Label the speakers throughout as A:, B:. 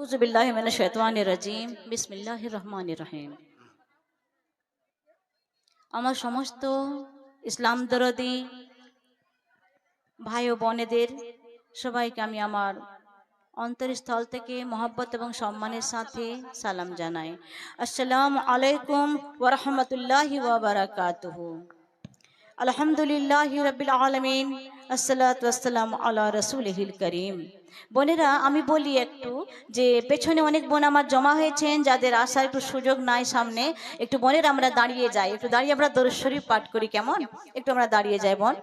A: আউযু বিল্লাহি মিনাশ শাইতানির রাজিম। বিসমিল্লাহির রহমানির রহিম। আমার সমস্ত ইসলাম দরদি ভাই ও বোনেদের সবাইকে আমি আমার অন্তরস্থল থেকে মহব্বত এবং সম্মানের সাথে সালাম জানাই। আসসালামু আলাইকুম ওয়া রাহমাতুল্লাহি ওয়া বারাকাতুহু। আলহামদুলিল্লাহি রাব্বিল আলামিন, আসসালাতু ওয়াসসালামু আলা রাসূলিহিল কারীম। বোনেরা, আমি বলি একটু যে পেছনে অনেক বোন আমার জমা হয়েছেন, যাদের আসার একটু সুযোগ নাই সামনে, একটু বোনেরা আমরা দাঁড়িয়ে যাই, একটু দাঁড়িয়ে আমরা দরুদ শরীফ পাঠ করি, কেমন? একটু আমরা দাঁড়িয়ে যাই বোন,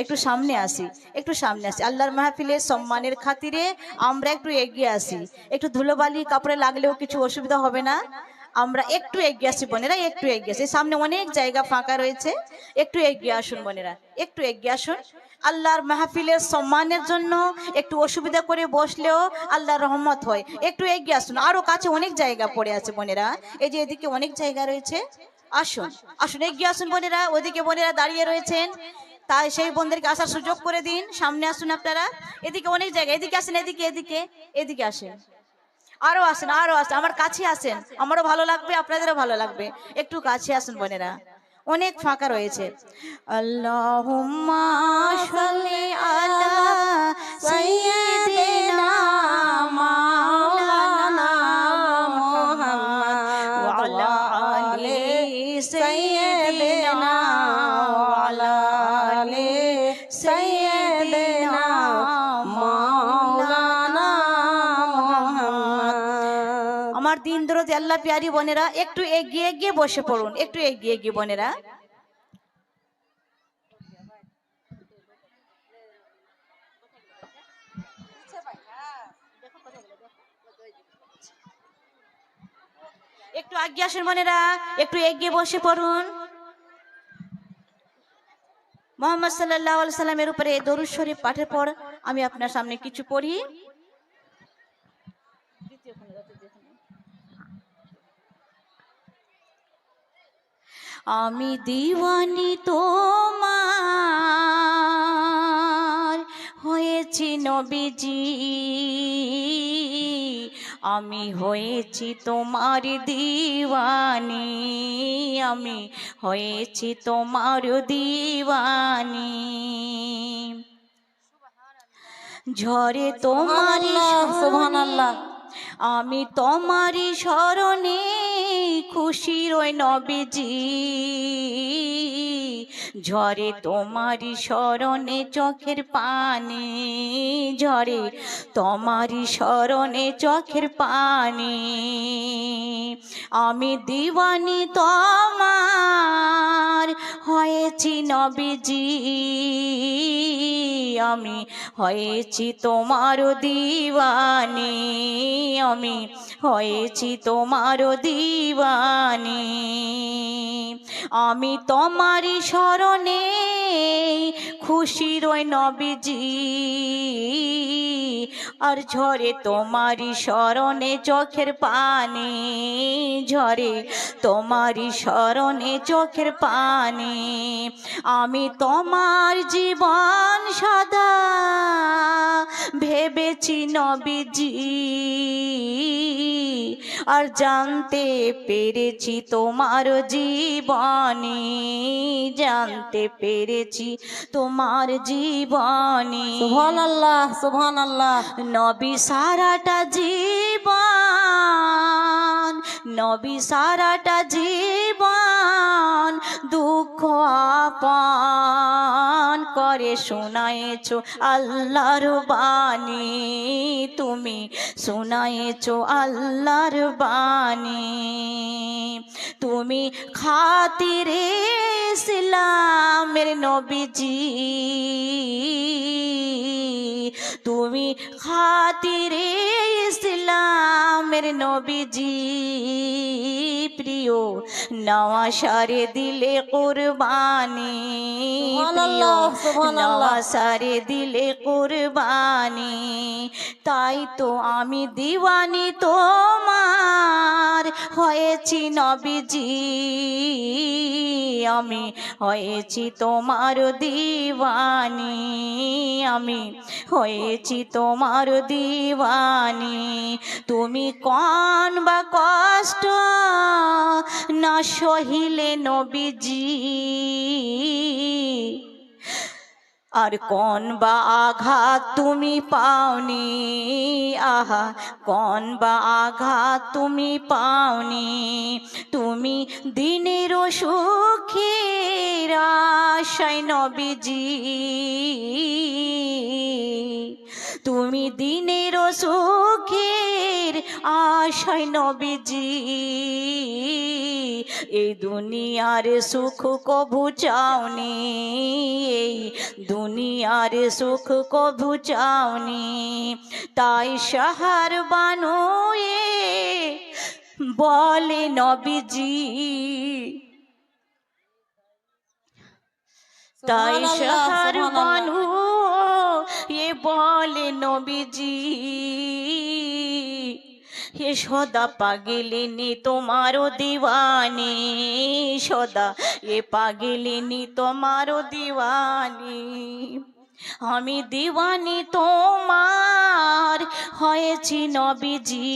A: একটু সামনে আসি, একটু সামনে আসি। আল্লাহর মাহফিলের সম্মানের খাতিরে আমরা একটু এগিয়ে আসি। একটু ধুলোবালি কাপড়ে লাগলেও কিছু অসুবিধা হবে না, আমরা একটু এগিয়ে আসি বোনেরা, একটু এগিয়ে আসি। সামনে অনেক জায়গা ফাঁকা রয়েছে, একটু এগিয়ে আসুন বোনেরা, একটু এগিয়ে আসুন। আল্লাহর মাহফিলের সম্মানের জন্য একটু অসুবিধা করে বসলেও আল্লাহর রহমত হয়। একটু এগিয়ে আসুন, আরো কাছে অনেক জায়গা পড়ে আছে বোনেরা, এই যে এদিকে অনেক জায়গা রয়েছে, আসুন আসুন এগিয়ে আসুন বোনেরা। ওইদিকে বোনেরা দাঁড়িয়ে রয়েছেন, তাই সেই বোনদেরকে আসার সুযোগ করে দিন। সামনে আসুন আপনারা, এদিকে অনেক জায়গা, এদিকে আসেন, এদিকে এদিকে এদিকে আসেন, আরো আসেন, আরো আসেন, আমার কাছে আসেন, আমারও ভালো লাগবে, আপনাদেরও ভালো লাগবে। একটু কাছে আসুন বোনেরা, অনেক ফাঁকা রয়েছে। আল্লাহুম্মা সাল্লি আলা সাইয়্যিদিনা মাওলানা মুহাম্মদ ওয়া আলা আলি সাইয়্যিদিনা ওয়া আলা আলি সাইয়্যিদিনা মাওলানা মুহাম্মদ। আমার দিন দরদি আল্লাহ প্যারি বোনেরা, একটু এগিয়ে এগিয়ে বসে পড়ুন, একটু এগিয়ে এগিয়ে বোনেরা। একটু এগিয়ে আসেন বোনেরা, একটু এগিয়ে বসে পড়ুন। মুহাম্মদ সাল্লাল্লাহু আলাইহি সাল্লামের উপরে দরুদ শরীফ পাঠের পর আমি আপনার সামনে কিছু পড়ি। আমি দিওয়ানি তোমার হয়েছি নবীজি, আমি হয়েছি তোমার দিওয়ানি, আমি হয়েছি তোমার দিওয়ানি। ঝরে তোমারি সুবহানাল্লাহ, আমি তোমারি স্মরণে খুশি রই নবীজি, ঝরে তোমারি স্মরণে চোখের পানি, ঝরে তোমারি স্মরণে চোখের পানি। আমি দিওয়ানি তোমার হয়েছি নবীজি, আমি হয়েছি তোমার দিওয়ানি, আমি হয়েছি তোমার দিওয়ানি। আমি তোমারই স্মরণে খুশি রই নবীজি, আর ঝরে তোমারই স্মরণে চোখের পানি, ঝরে তোমারই স্মরণে চোখের পানি। আমি তোমার জীবন সদা ভেবেছি নবীজি, আর জানতে পেরেছি তোমার জীবনী, জানতে পেরেছি তোমার জীবনী।
B: সুবহানাল্লাহ সুবহানাল্লাহ।
A: নবী সারাটা জীবন, নবী সারাটা জীবন দুঃখ আপন করে শোনায়েছো আল্লাহর বাণী, তুমি শোনায়েছো আল্লাহর বাণী। তুমি খাতিরে ইসলামের নবীজি, তুমি খাতিরে ইসলামের নবীজি, প্রিয় নওয়াসারে দিলে কুরবানি, প্রিয় নওয়াসারে দিলে কুরবানি। তাই তো আমি দিওয়ানি তোমার হয়েছি নবীজি, আমি হয়েছি তোমার দিওয়ানি, আমি হয়েছি তোমার দিওয়ানি। তুমি কোন বা কষ্ট না সহিলে নবীজি, আর কোন বা আঘাত তুমি পাওনি, আহা কোন বা আঘাত তুমি পাওনি। তুমি দিনের সুখের আশায় নবীজি, তুমি দিনের সুখের আশায় নবীজি, এই দুনিয়ার সুখ কভু চাওনি, এই দুনিয়ার সুখ কভু চাওনি। তাই শাহার বানুয়ে বলে নবীজি, তাই শাহার বানু এ বলে নবীজি, হে সদা পাগলিনী তোমারও দিওয়ানি, সদা এ পাগলিনী তোমারও দিওয়ানি। আমি দিওয়ানি তোমার হয়েছি নবীজি,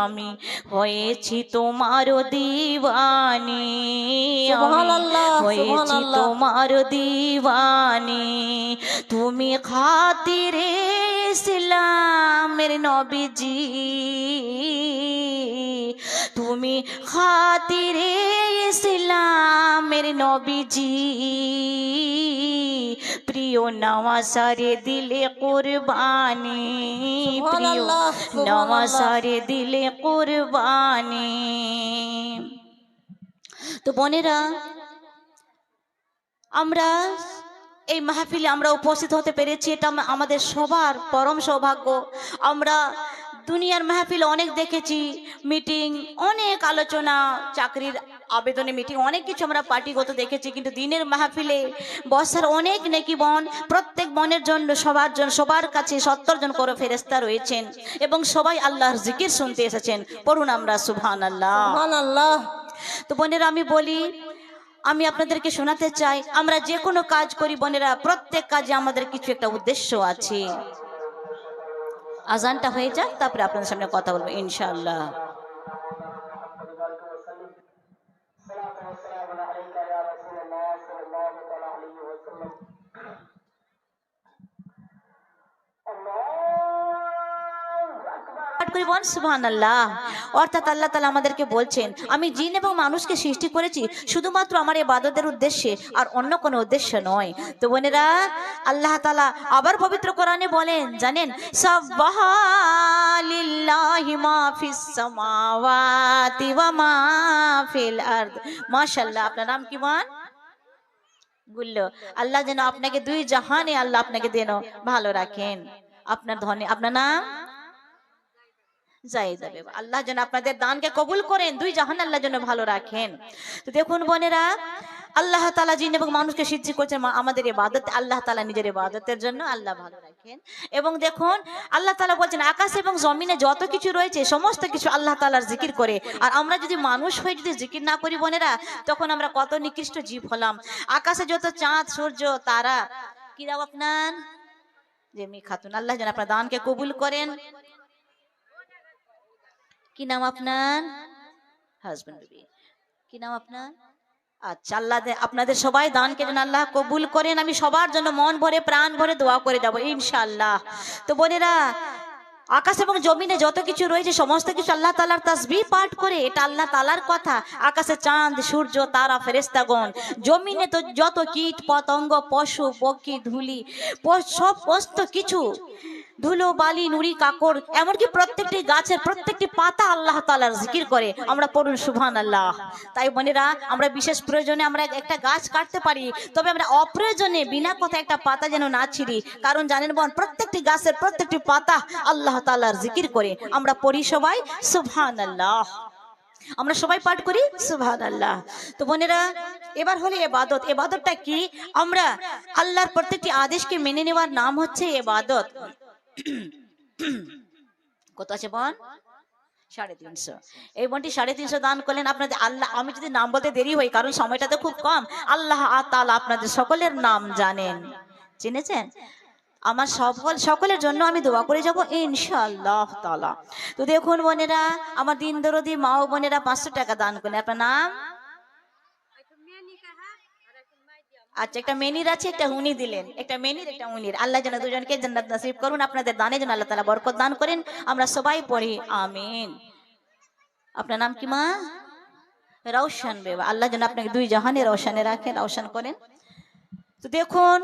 A: আমি হয়েছি তোমারও দিওয়ানি, আমি হয়েছি তোমার দিওয়ানি। তুমি খাতিরে ইসলামের নবীজি, তুমি খাতিরে ইসলামের নবীজি, প্রিয় নওয়াসারে দিলে কুরবানি, প্রিয় নওয়াসারে দিলে কুরবানি। তো বোনেরা, আমরা এই মাহফিলে আমরা উপস্থিত হতে পেরেছি, এটা আমাদের সবার পরম সৌভাগ্য। আমরা দুনিয়ার মাহফিল অনেক দেখেছি, মিটিং, অনেক আলোচনা, চাকরির আবেদনে মিটিং, অনেক কিছু আমরা পার্টিগত দেখেছি, কিন্তু দিনের মাহফিলে বসার অনেক নেকি বন, প্রত্যেক বনের জন্য সবার কাছে 70 জন করে ফেরেশতা রয়েছেন এবং সবাই আল্লাহর জিকির শুনতে এসেছেন। পড়ুন আমরা সুবহানাল্লাহ,
B: সুবহানাল্লাহ।
A: তো বোনেরা, আমি আপনাদেরকে শোনাতে চাই, আমরা যে কোনো কাজ করি বোনেরা, প্রত্যেক কাজে আমাদের কিছু একটা উদ্দেশ্য আছে। আজানটা হয়ে যাক, তারপরে আপনাদের সামনে কথা বলবো ইনশাআল্লাহ। সুবহানাল্লাহ। অর্থাৎ আল্লাহ তাআলা আমাদেরকে বলছেন, আমি জিন এবং মানুষকে সৃষ্টি করেছি শুধুমাত্র আমার ইবাদতের উদ্দেশ্যে, আর অন্য কোনো উদ্দেশ্য নয়। তো বোনেরা, আল্লাহ তাআলা আবার পবিত্র কোরআনে বলেন, জানেন, সাব্বাহা লিল্লাহি মা ফিস সামাওয়াতি ওয়া মা ফিল আরদ। মাশাআল্লাহ। আপনার নাম কি বোন? গুল্লো। আল্লাহ যেন আপনাকে দুই জাহানে আল্লাহ আপনাকে যেন ভালো রাখেন। আপনার ধনে, আপনার নাম জায়েদা বেগম। আল্লাহ যেন আপনাদের দানকে কবুল করেন, দুই জাহান আল্লাহ যেন ভালো রাখেন। তো দেখুন বোনেরা, আল্লাহ তাআলা জিন এবং মানুষকে সৃষ্টি করেছেন আমাদের ইবাদত, আল্লাহ তাআলা নিজের ইবাদতের জন্য, আল্লাহ ভালো রাখেন। এবং দেখুন আল্লাহ তাআলা বলছেন, আকাশ এবং জমিনে যত কিছু রয়েছে সমস্ত কিছু আল্লাহ তাআলার জিকির করে। আর আমরা যদি মানুষ হয়ে যদি জিকির না করি বোনেরা, তখন আমরা কত নিকৃষ্ট জীব হলাম। আকাশে যত চাঁদ, সূর্য, তারা, কি নাম আপনার? জেমি খাতুন। আল্লাহ যেন আপনার দানকে কবুল করেন। কি নাম আপনার? Husband baby. কি নাম আপনার? আচ্ছা, আল্লাহ আপনাদের সবাই দানকে যেন আল্লাহ কবুল করেন। আমি সবার জন্য মন ভরে প্রাণ ভরে দোয়া করে যাব ইনশাআল্লাহ। তো বোনেরা, আকাশ এবং জমিনে যত কিছু রয়েছে সমস্ত কিছু আল্লাহ তাআলার তাসবিহ পাঠ করে, এটা আল্লাহ তাআলার কথা। আকাশে চাঁদ, সূর্য, তারা, ফেরেশতাগণ, জমিনে তো যত কীট পতঙ্গ, পশু পক্ষী, ধুলি, সমস্ত কিছু, ধুলো বালি, নুড়ি কাকড়, এমনকি প্রত্যেকটি গাছের প্রত্যেকটি পাতা আল্লাহ তাআলার জিকির করে। আমরা পড়ুন সুবহানাল্লাহ। তাই বোনেরা, আমরা বিশেষ প্রয়োজনে আমরা একটা গাছ কাটতে পারি, তবে আমরা অপ্রয়োজনে বিনা কথা একটা পাতা যেন না ছিঁড়ি। কারণ জানেন বোন, প্রত্যেকটি গাছের প্রত্যেকটি পাতা আল্লাহ তাআলার জিকির করে। আমরা পড়ি সবাই সুবহানাল্লাহ, আমরা সবাই পাঠ করি সুবহানাল্লাহ। তো বোনেরা, এবার হলো ইবাদত। ইবাদতটা কি? আমরা আল্লাহর প্রত্যেকটি আদেশকে মেনে নেওয়ার নাম হচ্ছে ইবাদত। কত আছে বোন? 350। এই বোনটি 350 দান করলেন। আপনাদের আল্লাহ, আমি যদি নাম বলতে দেরি হয় কারণ সময়টা তো খুব কম, আল্লাহ তাআলা আপনাদের সকলের নাম জানেন, চিনেছেন। আমার সকলের জন্য আমি দোয়া করে যাব ইনশাআল্লাহ তাআলা। তো দেখুন বোনেরা, আমার দিন দরদি মা ও বোনেরা 500 টাকা দান করলেন। আপনার নাম? আচ্ছা, একটা মেনির আছে, একটা হুনি দিলেন, একটা মেনির একটা হুনির। আল্লাহ যেন দুজনকে জান্নাত নসিব করুন, আপনাদের দানে যেন আল্লাহ তাআলা বরকত দান করেন। আমরা সবাই পড়ি আমিন। আপনার নাম কি মা? রওশন বেবা। আল্লাহ যেন আপনাকে দুই জাহানে রওশনে রাখেন, রওশন করেন। তো দেখুন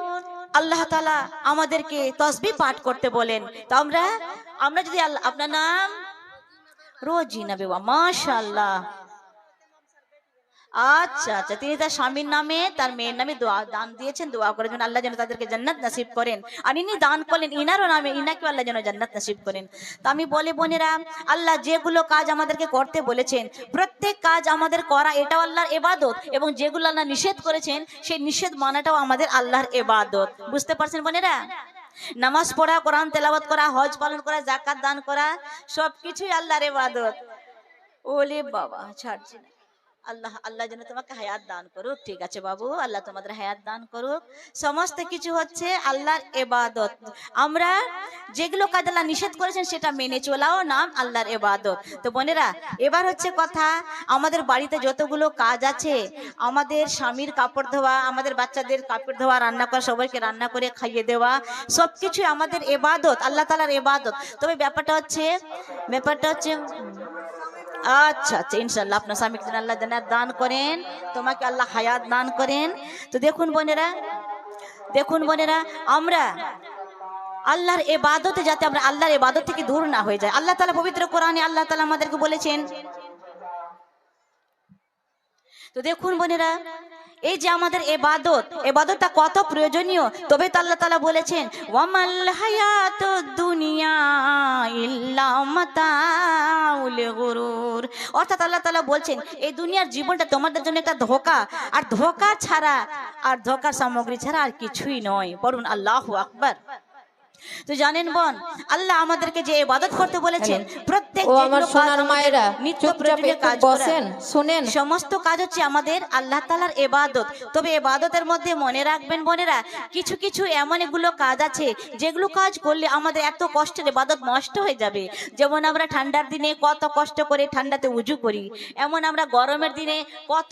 A: আল্লাহ তাআলা আমাদেরকে তাসবিহ পাঠ করতে বলেন। তো আমরা যদি আপনার নাম? রোজিনা বেবা, মাশাআল্লাহ। আচ্ছা আচ্ছা, তিনি তার স্বামীর নামে তার মেয়ের নামে দোয়া দান দিয়েছেন, দোয়া করার জন্য আল্লাহ যেন তাদেরকে জান্নাত নসিব করেন। আর ইনি দান করলেন ইনারও নামে, ইনাকেও আল্লাহ যেন জান্নাত নসিব করেন। তো আমি বলি বোনেরা, আল্লাহ যেগুলো কাজ আমাদেরকে করতে বলেছেন প্রত্যেক কাজ আমাদের করা এটাও আল্লাহর ইবাদত, এবং যেগুলো আল্লাহ নিষেধ করেছেন সেই নিষেধ মানাটাও আমাদের আল্লাহর ইবাদত। বুঝতে পারছেন বোনেরা? নামাজ পড়া, কোরআন তেলাওয়াত করা, হজ পালন করা, যাকাত দান করা সবকিছুই আল্লাহর ইবাদত। ওলে বাবা ছাড়ছি না। আল্লাহ যেন তোমাকে হায়াত দান করুক। ঠিক আছে বাবু, আল্লাহ তোমাদের হায়াত দান করুক। সমস্ত কিছু হচ্ছে আল্লাহর ইবাদত। আমরা যেগুলো কাজ আল্লাহ নিষেধ করেছেন সেটা মেনে চলাও নাম আল্লাহর ইবাদত। তো বোনেরা, এবার হচ্ছে কথা, আমাদের বাড়িতে যতগুলো কাজ আছে, আমাদের স্বামীর কাপড় ধোয়া, আমাদের বাচ্চাদের কাপড় ধোয়া, রান্না করা, সবাইকে রান্না করে খাইয়ে দেওয়া, সবকিছু আমাদের ইবাদত, আল্লাহ তাআলার ইবাদত। তবে ব্যাপারটা হচ্ছে আচ্ছা আচ্ছা, ইনশাআল্লাহ আপনার স্বামীকে যেন আল্লাহ জান্নাত দান করেন, তোমাকে আল্লাহ হায়াত দান করেন। তো দেখুন বোনেরা, আমরা আল্লাহর ইবাদতে যাতে আমরা আল্লাহর ইবাদত থেকে দূর না হয়ে যায়। আল্লাহ তাআলা পবিত্র কোরআনে আল্লাহ তাআলা আমাদেরকে বলেছেন। তো দেখুন বোনেরা, এই যে আমাদের ইবাদতটা কত প্রয়োজনীয়, তবে তো আল্লাহ তাআলা বলেছেন ওয়ামাল হায়াতুদ দুনিয়া ইল্লা মাতাউল গুরুর। অর্থাৎ আল্লাহ তাআলা বলছেন এই দুনিয়ার জীবনটা তোমাদের জন্য একটা ধোঁকা, আর ধোঁকার সামগ্রী ছাড়া আর কিছুই নয়। বলুন আল্লাহু আকবার। তো জানেন বোন, আল্লাহ আমাদেরকে যে ইবাদত করতে বলেছেন প্রত্যেক নিত্য প্রয়োজনীয় কাজ বসেন শুনেন, সমস্ত কাজ হচ্ছে আমাদের আল্লাহ তাআলার ইবাদত। তবে ইবাদতের মধ্যে মনে রাখবেন বোনেরা, কিছু কিছু এমন এগুলো কাজ আছে যেগুলো কাজ করলে আমাদের এত কষ্টের ইবাদত নষ্ট হয়ে যাবে। যেমন আমরা ঠান্ডার দিনে কত কষ্ট করে ঠান্ডাতে উজু করি, এমন আমরা গরমের দিনে কত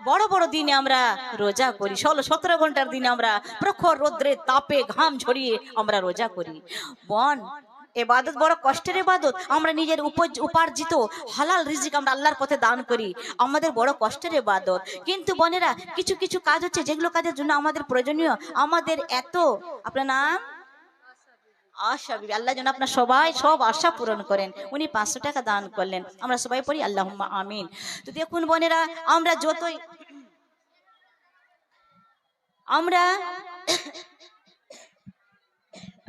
A: বড় বড় দিনে আমরা রোজা করি, 16-17 ঘন্টার দিনে আমরা প্রখর রোদ্রে তাপে ঘাম ঝরিয়ে আমরা রোজা করি। বোন, ইবাদত বড় কষ্টের ইবাদত। আমরা নিজের উপার্জিত হালাল রিজিক আমরা আল্লাহর পথে দান করি, আমাদের বড় কষ্টের ইবাদত। কিন্তু বোনেরা, কিছু কিছু কাজ হচ্ছে যেগুলো কাজের জন্য আমাদের প্রয়োজনীয়, আমাদের এত। আপনার নাম? আশা বিবি। আল্লাহ যেন আপনার সব আশা পূরণ করেন। উনি 500 টাকা দান করলেন। আমরা সবাই পড়ি আল্লাহুম্মা আমিন। তো দেখুন বোনেরা, আমরা যতই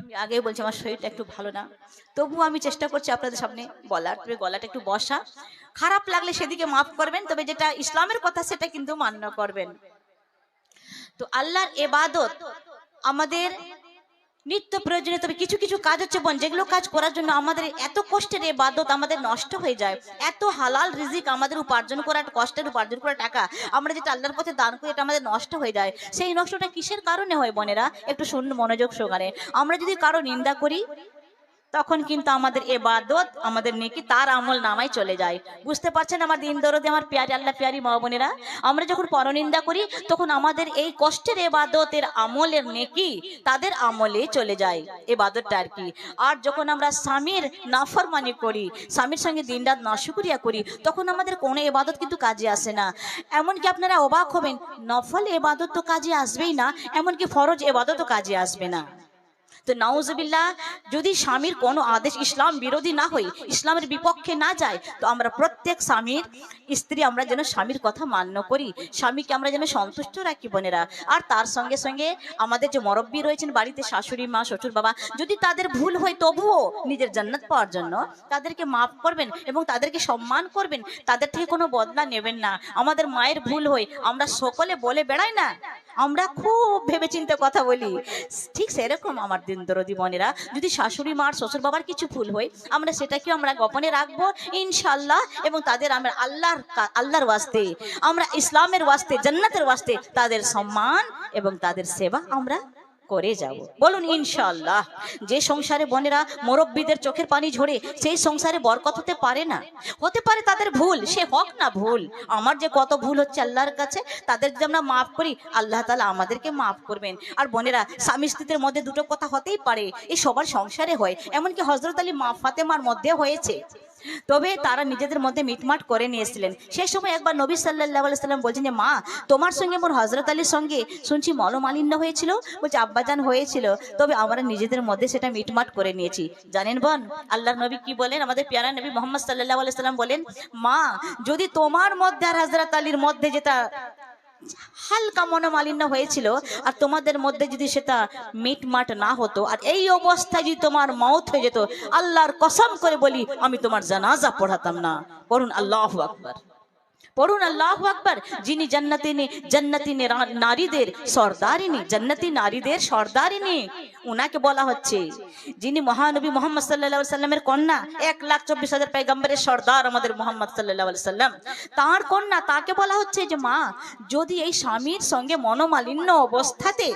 A: আমি আগে বলছি আমার শরীরটা একটু ভালো না, তবুও আমি চেষ্টা করছি আপনাদের সামনে বলার। তবে গলাটা একটু বসা, খারাপ লাগলে সেদিকে মাফ করবেন, তবে যেটা ইসলামের কথা সেটা কিন্তু মান্য করবেন। তো আল্লাহর ইবাদত আমাদের নিত্য প্রয়োজনীয়। তবে কিছু কিছু কাজ হচ্ছে বোন, যেগুলো কাজ করার জন্য আমাদের এত কষ্টের ইবাদত আমাদের নষ্ট হয়ে যায়। এত হালাল রিজিক আমাদের উপার্জন করা, কষ্টের উপার্জন করা টাকা আমরা যেটা আল্লাহর পথে দান করি, এটা আমাদের নষ্ট হয়ে যায়। সেই নষ্টটা কিসের কারণে হয় বোনেরা? একটু শুনুন মনোযোগ সহকারে। আমরা যদি কারো নিন্দা করি তখন কিন্তু আমাদের ইবাদত, আমাদের নেকি তার আমল নামায় চলে যায়। বুঝতে পারছেন আমার দিন দরদে, আমার প্যারি আল্লাহ প্যারি মা বোনেরা? আমরা যখন পরনিন্দা করি তখন আমাদের এই কষ্টের ইবাদতের আমলের নেকি তাদের আমলে চলে যায়, ইবাদতটা আর কি। আর যখন আমরা স্বামীর নাফরমানি করি, স্বামীর সঙ্গে দিনরাত নাশুকরিয়া করি, তখন আমাদের কোনো ইবাদত কিন্তু কাজে আসে না। এমনকি আপনারা অবাক হবেন, নফল ইবাদত তো কাজে আসবেই না, এমনকি ফরজ ইবাদতও কাজে আসবে না। তো নাউজুবিল্লাহ, যদি স্বামীর কোনো আদেশ ইসলাম বিরোধী না হয়, ইসলামের বিপক্ষে না যায়, তো আমরা প্রত্যেক স্ত্রী আমরা যেন স্বামীর কথা মান্য করি, স্বামীকে আমরা যেন সন্তুষ্ট রাখি বোনেরা। আর তার সঙ্গে সঙ্গে আমাদের যে মুরব্বি রয়েছেন বাড়িতে, শাশুড়ি মা, শ্বশুর বাবা, যদি তাদের ভুল হয় তবুও নিজের জান্নাত পাওয়ার জন্য তাদেরকে মাফ করবেন এবং তাদেরকে সম্মান করবেন, তাদের থেকে কোনো বদলা নেবেন না। আমাদের মায়ের ভুল হয় আমরা সকলে বলে বেড়াই না, আমরা খুব ভেবেচিন্তে কথা বলি, ঠিক সেরকম আমার আমার দিন দরদি বোনেরা, যদি শাশুড়ি মার শ্বশুর বাবার কিছু ভুল হয় আমরা সেটাকেও আমরা গোপনে রাখবো ইনশাআল্লাহ, এবং তাদের আমরা আল্লাহর ওয়াস্তে, আমরা ইসলামের ওয়াস্তে, জান্নাতের ওয়াস্তে তাদের সম্মান এবং তাদের সেবা আমরা করে যাব, বলুন ইনশাআল্লাহ। যে সংসারে বোনেরা মুরব্বীদের চোখের পানি ঝরে, সেই সংসারে বরকত হতে পারে না। হতে পারে তাদের ভুল, সে হোক না ভুল, আমার যে কত ভুল হচ্ছে আল্লাহর কাছে, তাদের যদি আমরা মাফ করি আল্লাহ তাআলা আমাদেরকে মাফ করবেন। আর বোনেরা, স্বামী স্ত্রীর মধ্যে দুটো কথা হতেই পারে, এই সবার সংসারে হয়, এমনকি হযরত আলী মা ফাতেমার মধ্যে হয়েছে। তবে তারা নিজেদের মধ্যে মিটমাট করে নিয়েছিলেন। সেই সময় একবার নবী সাল্লাল্লাহু আলাইহি সাল্লাম বলছেন যে মা, তোমার সঙ্গে মোর হযরত আলীর সঙ্গে শুনছি মনোমালিন্য হয়েছিল। বলছে আব্বাজান হয়েছিল, তবে আমরা নিজেদের মধ্যে সেটা মিটমাট করে নিয়েছি। জানেন বোন, আল্লাহর নবী কি বলেন? আমাদের প্যারা নবী মুহাম্মদ সাল্লাল্লাহু আলাইহি সাল্লাম বলেন, মা যদি তোমার মধ্যে আর হযরত আলীর মধ্যে যেটা হালকা মনোমালিন্য হয়েছিল আর তোমাদের মধ্যে যদি সেটা মিটমাট না হতো, আর এই অবস্থায় যদি তোমার মওত হয়ে যেত, আল্লাহর কসম করে বলি আমি তোমার জানাজা পড়াতাম না। পড়ুন আল্লাহু আকবার, পড়ুন আল্লাহু আকবার। যিনি জান্নাতি নারীদের সর্দারিনী, জান্নাতি নারীদের সর্দারিনী, উনাকে বলা হচ্ছে। যিনি মহানবী মুহাম্মদ সাল্লাল্লাহু আলাইহি সাল্লামের কন্যা, 1,24,000 পয়গম্বরের সর্দার আমাদের মুহাম্মদ সাল্লাল্লাহু আলাইহি সাল্লাম, তার কন্যা, তাকে বলা হচ্ছে যে মা যদি এই স্বামীর সঙ্গে মনোমালিন্য অবস্থাতে,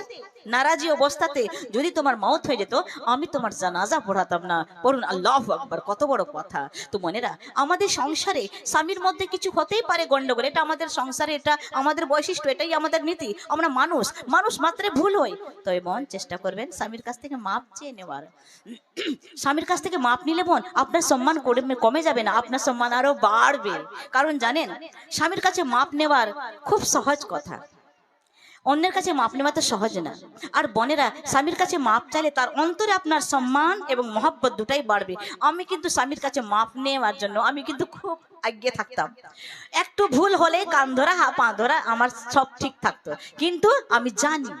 A: নারাজি অবস্থাতে যদি তোমার মওত হয়ে যেত, আমি তোমার জানাজা পড়াতাম না। পড়ুন আল্লাহু আকবার, কত বড় কথা। তো বোনেরা, আমাদের সংসারে স্বামীর মধ্যে কিছু হতেই পারে গন্ডগোল, এটা আমাদের সংসারে, এটা আমাদের বৈশিষ্ট্য, এটাই আমাদের নীতি। আমরা মানুষ মাত্রে ভুল হই। তবে বোন চেষ্টা করবেন স্বামীর কাছ থেকে মাপ চেয়ে নেওয়ার। স্বামীর কাছ থেকে মাপ নিলে বোন আপনার সম্মান কমে যাবে না, আপনার সম্মান আরো বাড়বে। কারণ জানেন, স্বামীর কাছে মাপ নেওয়ার খুব সহজ কথা, অন্যের কাছে মাপ নেওয়া তো সহজ না। আর বোনেরা, স্বামীর কাছে মাপ চাইলে তার অন্তরে আপনার সম্মান এবং মহব্বত দুটাই বাড়বে। আমি কিন্তু স্বামীর কাছে মাপ নেওয়ার জন্য আমি কিন্তু খুব আগে থাকতাম, একটু ভুল হলে কান ধরা পা ধরা আমার সব ঠিক থাকতো, কিন্তু আমি জানি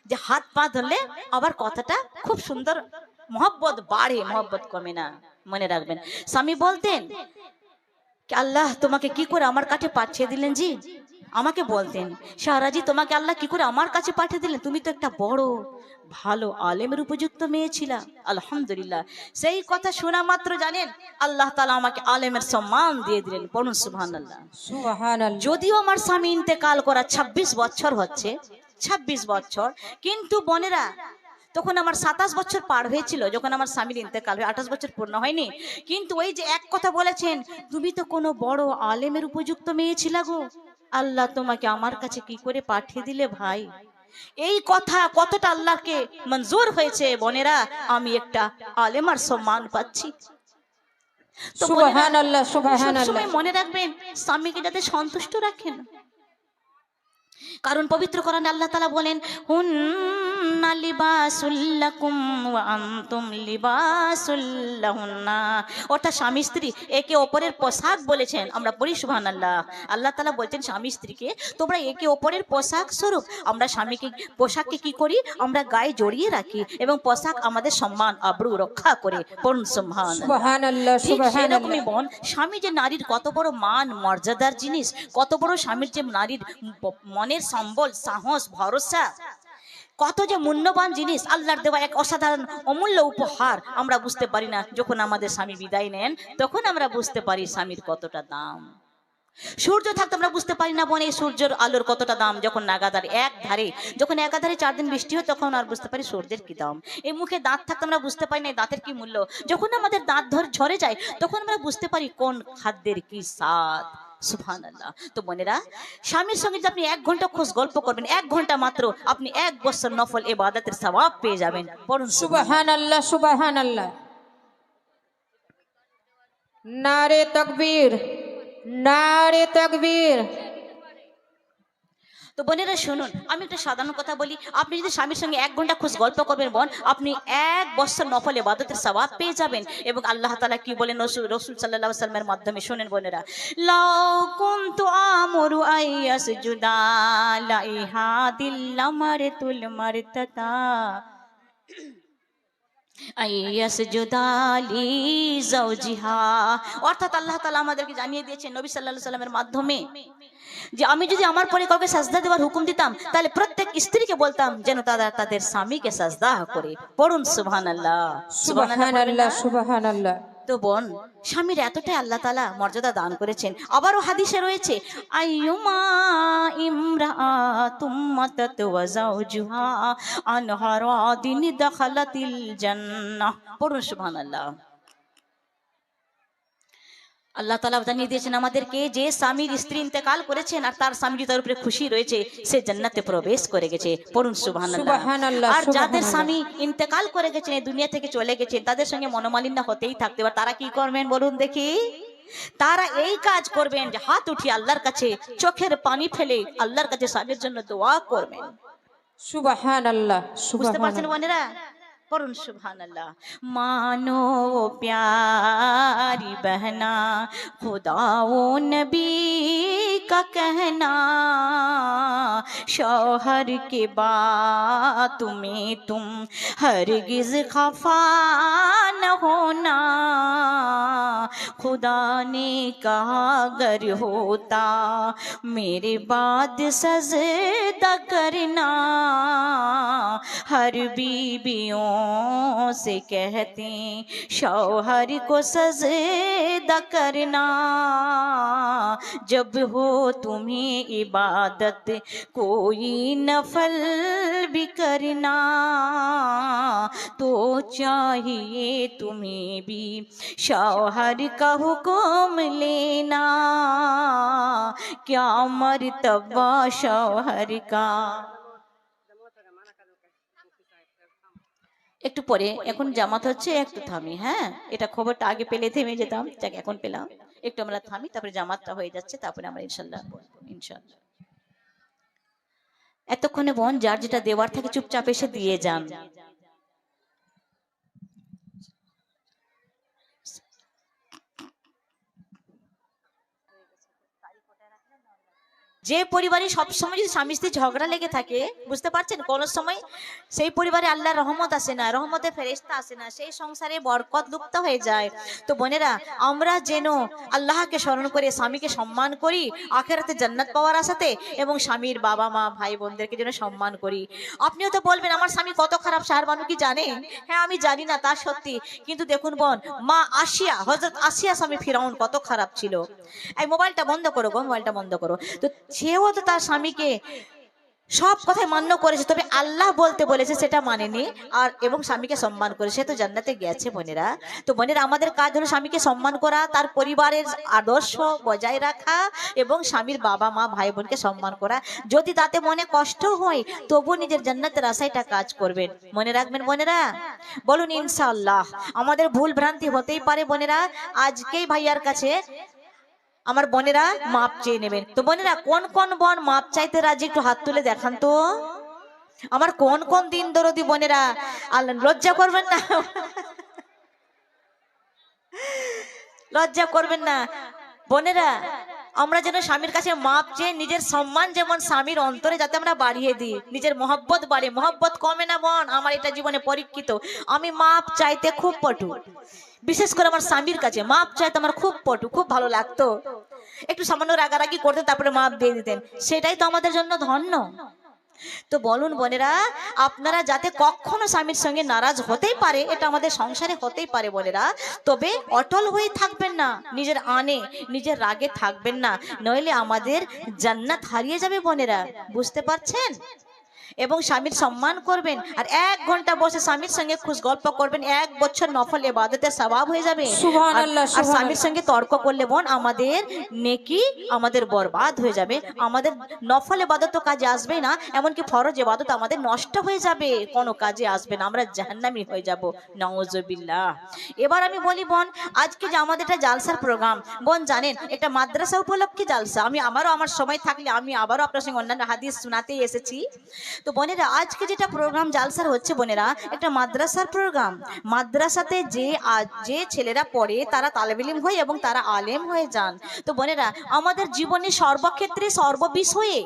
A: যে হাত পা ধরলে আবার কথাটা খুব সুন্দর, মহব্বত বাড়ে, মহব্বত কমে না। মনে রাখবেন, স্বামী বলতেন আল্লাহ তোমাকে কি করে আমার কাছে পাঠিয়ে দিলেন জি, আমাকে বলতেন শাহরাজি তোমাকে আল্লাহ কি করে আমার কাছে পাঠিয়ে দিলেন, তুমি তো একটা বড় ভালো আলেমের উপযুক্ত মেয়ে ছিলা। আলহামদুলিল্লাহ, সেই কথা শোনা মাত্র জানেন আল্লাহ তাআলা আমাকে আলেমের সম্মান দিয়ে দিলেন। পড়ুন সুবহানাল্লাহ,
B: সুবহানাল্লাহ।
A: যদিও আমার স্বামী ইন্তেকাল করা 26 বছর হচ্ছে, 26 বছর, কিন্তু বোনেরা তখন আমার 27 বছর পার হয়েছিল যখন আমার স্বামীর ইন্তেকাল হয়ে, 28 বছর পূর্ণ হয়নি। কিন্তু ওই যে এক কথা বলেছেন, তুমি তো কোনো বড় আলেমের উপযুক্ত মেয়ে ছিলা গো, আল্লাহ তোমাকে আমার কাছে কি করে পাঠিয়ে দিলে ভাই। এই কথা কতটা আল্লাহকে মঞ্জুর হয়েছে বোনেরা, আমি একটা আলেমার সম্মান পাচ্ছি। তো
B: সুবহানাল্লাহ, সুবহানাল্লাহ।
A: সবসময় মনে রাখবেন স্বামীকে যাতে সন্তুষ্ট রাখেন, কারণ পবিত্র কোরআনে আল্লাহ তাআলা বলেন হুন্না লিবাসুল লাকুম ওয়া আনতুম লিবাসুল লাহুন্না, অর্থাৎ স্বামী স্ত্রী একে অপরের পোশাক বলেছেন। আমরা পড়ি সুবহানাল্লাহ, আল্লাহ তাআলা বলছেন স্বামী স্ত্রীকে তোমরা একে অপরের পোশাক স্বরূপ। আমরা স্বামীকে পোশাককে কি করি, আমরা গায়ে জড়িয়ে রাখি এবং পোশাক আমাদের সম্মান আবরু রক্ষা করে। পড়ুন সুবহানাল্লাহ,
B: সুবহানাল্লাহ,
A: ঠিক
B: সুবহানাল্লাহ।
A: সেরকমই বোন, স্বামী যে নারীর কত বড় মান মর্যাদার জিনিস, কত বড় স্বামীর যে নারীর মনের সম্বল, সাহস, ভরসা, কত যে মূল্যবান জিনিস, আল্লাহর দেওয়া এক অসাধারণ অমূল্য উপহার। আমরা বুঝতে পারি না, যখন আমাদের স্বামী বিদায় নেন তখন আমরা বুঝতে পারি স্বামীর কতটা দাম। সূর্য থাকতে আমরা বুঝতে পারি না বোন এই সূর্যের আলোর কতটা দাম, যখন নাগাদার যখন একাধারে 4 দিন বৃষ্টি হয় তখন আর বুঝতে পারি সূর্যের কি দাম। এই মুখে দাঁত থাকতে আমরা বুঝতে পারি না এই দাঁতের কি মূল্য, যখন আমাদের দাঁত ঝরে যায় তখন আমরা বুঝতে পারি কোন খাদ্যের কি স্বাদ। সুবহানাল্লাহ। তো বোনেরা, স্বামীর সঙ্গে যদি আপনি 1 ঘন্টা খোঁজ গল্প করবেন, 1 ঘন্টা মাত্র, আপনি 1 বছর নফল ইবাদতের সওয়াব পেয়ে যাবেন। পড়ুন
B: সুবহানাল্লাহ, সুবহানাল্লাহ। নারে তাকবীর, নারে তাকবীর।
A: তো বোনেরা শুনুন, আমি একটা সাধারণ কথা বলি, আপনি যদি স্বামীর সঙ্গে 1 ঘন্টা খোঁজ গল্প করবেন বোন, আপনি 1 বছর নফল ইবাদতের সওয়াব পেয়ে যাবেন। এবং আল্লাহ তাআলা কি বলেন রাসূল সাল্লাল্লাহু আলাইহি ওয়াসাল্লামের মাধ্যমে, শুনেন বোনেরা, লাউ কুনতু আমরু আইয়াসজুদা লাইহাদিল আমারতুল মারতাতা। আইয়াসজুদালি যাওজিহা, অর্থাৎ আল্লাহ তাআলা আমাদেরকে জানিয়ে দিয়েছেন নবী সাল্লাল্লাহু আলাইহি সাল্লামের মাধ্যমে যে আমি যদি আমার পরে কাউকে সাজদা দেওয়ার হুকুম দিতাম তাহলে প্রত্যেক স্ত্রীকে বলতাম যেন তারা তাদের স্বামীকে সাজদা করে। পড়ুন সুবহানাল্লাহ।
B: সুবহানাল্লাহ সুবহানাল্লাহ।
A: তো বোন, স্বামীর এতটাই আল্লাহ তাআলা মর্যাদা দান করেছেন। আবারও হাদিসে রয়েছে আইয়ুমা ইমরাআতুম মাতাত ওয়া যাওজুহা আনহা রাদিন দাখালাতিল জান্নাহ। পড়ুন সুবহানাল্লাহ। আল্লাহ তাআলা জানিয়ে দিয়েছেন আমাদেরকে যে স্বামীর স্ত্রী ইন্তেকাল করেছেন আর তার স্বামী তার উপরে খুশি রয়েছে সে জান্নাতে প্রবেশ করে গেছে। পড়ুন সুবহানাল্লাহ।
B: সুবহানাল্লাহ,
A: আর যাদের
B: সুবহানাল্লাহ।
A: স্বামী ইন্তেকাল করে গেছেন, এই দুনিয়া থেকে চলে গেছেন, তাদের সঙ্গে মনোমালিন্য হতেই থাকতে পারে। তারা কি করবেন বলুন দেখি? তারা এই কাজ করবেন যে হাত উঠিয়ে আল্লাহর কাছে চোখের পানি ফেলে আল্লাহর কাছে স্বামীর জন্য দোয়া করবেন।
B: সুবহানাল্লাহ
A: বুঝতে পারছেন
B: সুবহানাল্লাহ।
A: বোনেরা? পড়ুন সুবহানাল্লাহ। मानो प्यारी बहना खुदा वो नबी का कहना, शौहर के बात में तुम हरगिज खफा न होना, खुदा ने कहा अगर होता मेरे बाद सजदा करना, हर बीबियों से कहते शौहर को सजदा करना, जब हो तुम्हें इबादत कोई नफल भी करना, तो चाहिए तुम्हें भी शौहर का हुक्म लेना, क्या मर्तबा शौहर का। একটু পরে, এখন জামাত হচ্ছে, একটু থামি। হ্যাঁ, এটা খবরটা আগে পেলে থেমে যেতাম, যাক এখন পেলাম। একটু আমরা থামি, তারপরে জামাতটা হয়ে যাচ্ছে, তারপরে আমরা ইনশাল্লাহ বলবো ইনশাল্লাহ। এতক্ষণে বোন যার যেটা দেওয়ার থাকে চুপচাপ এসে দিয়ে যান। যে পরিবারে সবসময় যদি স্বামী স্ত্রী ঝগড়া লেগে থাকে, বুঝতে পারছেন, কোন সময় সেই পরিবারে আল্লাহর রহমত আসে না, রহমতে ফেরেশতা আসে না, সেই সংসারে বরকত লুপ্ত হয়ে যায়। তো বোনেরা, আমরা যেন আল্লাহকে স্মরণ করে স্বামীকে সম্মান করি আখিরাতে জান্নাত পাওয়ার আশাতে, এবং স্বামীর বাবা মা ভাই বোনদেরকে যেন সম্মান করি। আপনিও তো বলবেন আমার স্বামী কত খারাপ, সার মানুষ কি জানে? হ্যাঁ, আমি জানি না, তা সত্যি। কিন্তু দেখুন বোন, মা আসিয়া, হযরত আসিয়া স্বামী ফিরাউন কত খারাপ ছিল। এই মোবাইলটা বন্ধ করো গো, মোবাইলটা বন্ধ করো। তো সেও তো তার স্বামীকে সব কথাই মান্য করেছে, তবে আল্লাহ বলতে বলেছে সেটা মানেনি, আর এবং স্বামীকে সম্মান করে সে তো জান্নাতে গেছে বোনেরা। তো বোনেরা, আমাদের কাজ হলো স্বামীকে সম্মান করা, তার পরিবারের আদর্শ বজায় রাখা এবং স্বামীর বাবা মা ভাই বোনকে সম্মান করা। যদি তাতে মনে কষ্ট হয় তবু নিজের জান্নাতের আশাইটা কাজ করবেন। মনে রাখবেন বোনেরা, বলুন ইনশাআল্লাহ। আমাদের ভুল ভ্রান্তি হতেই পারে বোনেরা, আজকেই ভাইয়ার কাছে আমার বোনেরা মাপ চেয়ে নেবেন। তো বোনেরা, কোন কোন বোন মাপ চাইতে রাজি একটু হাত তুলে দেখান তো। আমার কোন কোন দিন দরদি বোনেরা, আল্লাহ লজ্জা করবেন না, লজ্জা করবেন না বোনেরা। আমরা যেন স্বামীর কাছে মাপ চেয়ে নিজের সম্মান যেমন স্বামীর অন্তরে যাতে আমরা বাড়িয়ে দিই, নিজের মহব্বত বাড়ে, মহব্বত কমে না বোন। আমার এটা জীবনে পরীক্ষিত, আমি মাপ চাইতে খুব পটু, বিশেষ করে আমার স্বামীর কাছে মাপ চাইতে আমার খুব পটু, খুব ভালো লাগতো। একটু সামান্য রাগারাগি করতেন, তারপরে মাপ দিয়ে দিতেন, সেটাই তো আমাদের জন্য ধন্য। তো বলুন বোনেরা, আপনারা যাতে কখনো স্বামীর সঙ্গে নারাজ হতেই পারে, এটা আমাদের সংসারে হতেই পারে বোনেরা, তবে অটল হয়ে থাকবেন না, নিজের আনে নিজের রাগে থাকবেন না, নইলে আমাদের জান্নাত হারিয়ে যাবে বোনেরা। বুঝতে পারছেন? এবং স্বামীর সম্মান করবেন, আর 1 ঘন্টা বসে স্বামীর সঙ্গে খুশ গল্প করবেন, 1 বছর নফল ইবাদতের সওয়াব হয়ে যাবে।
B: সুবহানাল্লাহ,
A: আর স্বামীর সঙ্গে তর্ক করলে বোন আমাদের নেকি আমাদের বরবাদ হয়ে যাবে, আমাদের নফল ইবাদত তো কাজে আসবে না, এমনকি ফরজ ইবাদত আমাদের নষ্ট হয়ে যাবে, কোনো কাজে আসবে না, আমরা জাহান্নামী হয়ে যাব, নাউজুবিল্লাহ। এবার আমি বলি বোন, আজকে যে আমাদের একটা জালসার প্রোগ্রাম, বোন জানেন এটা মাদ্রাসা উপলক্ষে জালসা। আমারও আমার সময় থাকলে আমি আবারও আপনার সঙ্গে অন্যান্য হাদিস শোনাতেই এসেছি। তো বোনেরা আজকে যেটা প্রোগ্রাম জালসার হচ্ছে বোনেরা, একটা মাদ্রাসার প্রোগ্রাম। মাদ্রাসাতে যে ছেলেরা পড়ে তারা তালেব ইলম হয় এবং তারা আলেম হয়ে যান। তো বোনেরা আমাদের জীবনে সর্বক্ষেত্রে সর্ববিষয়ে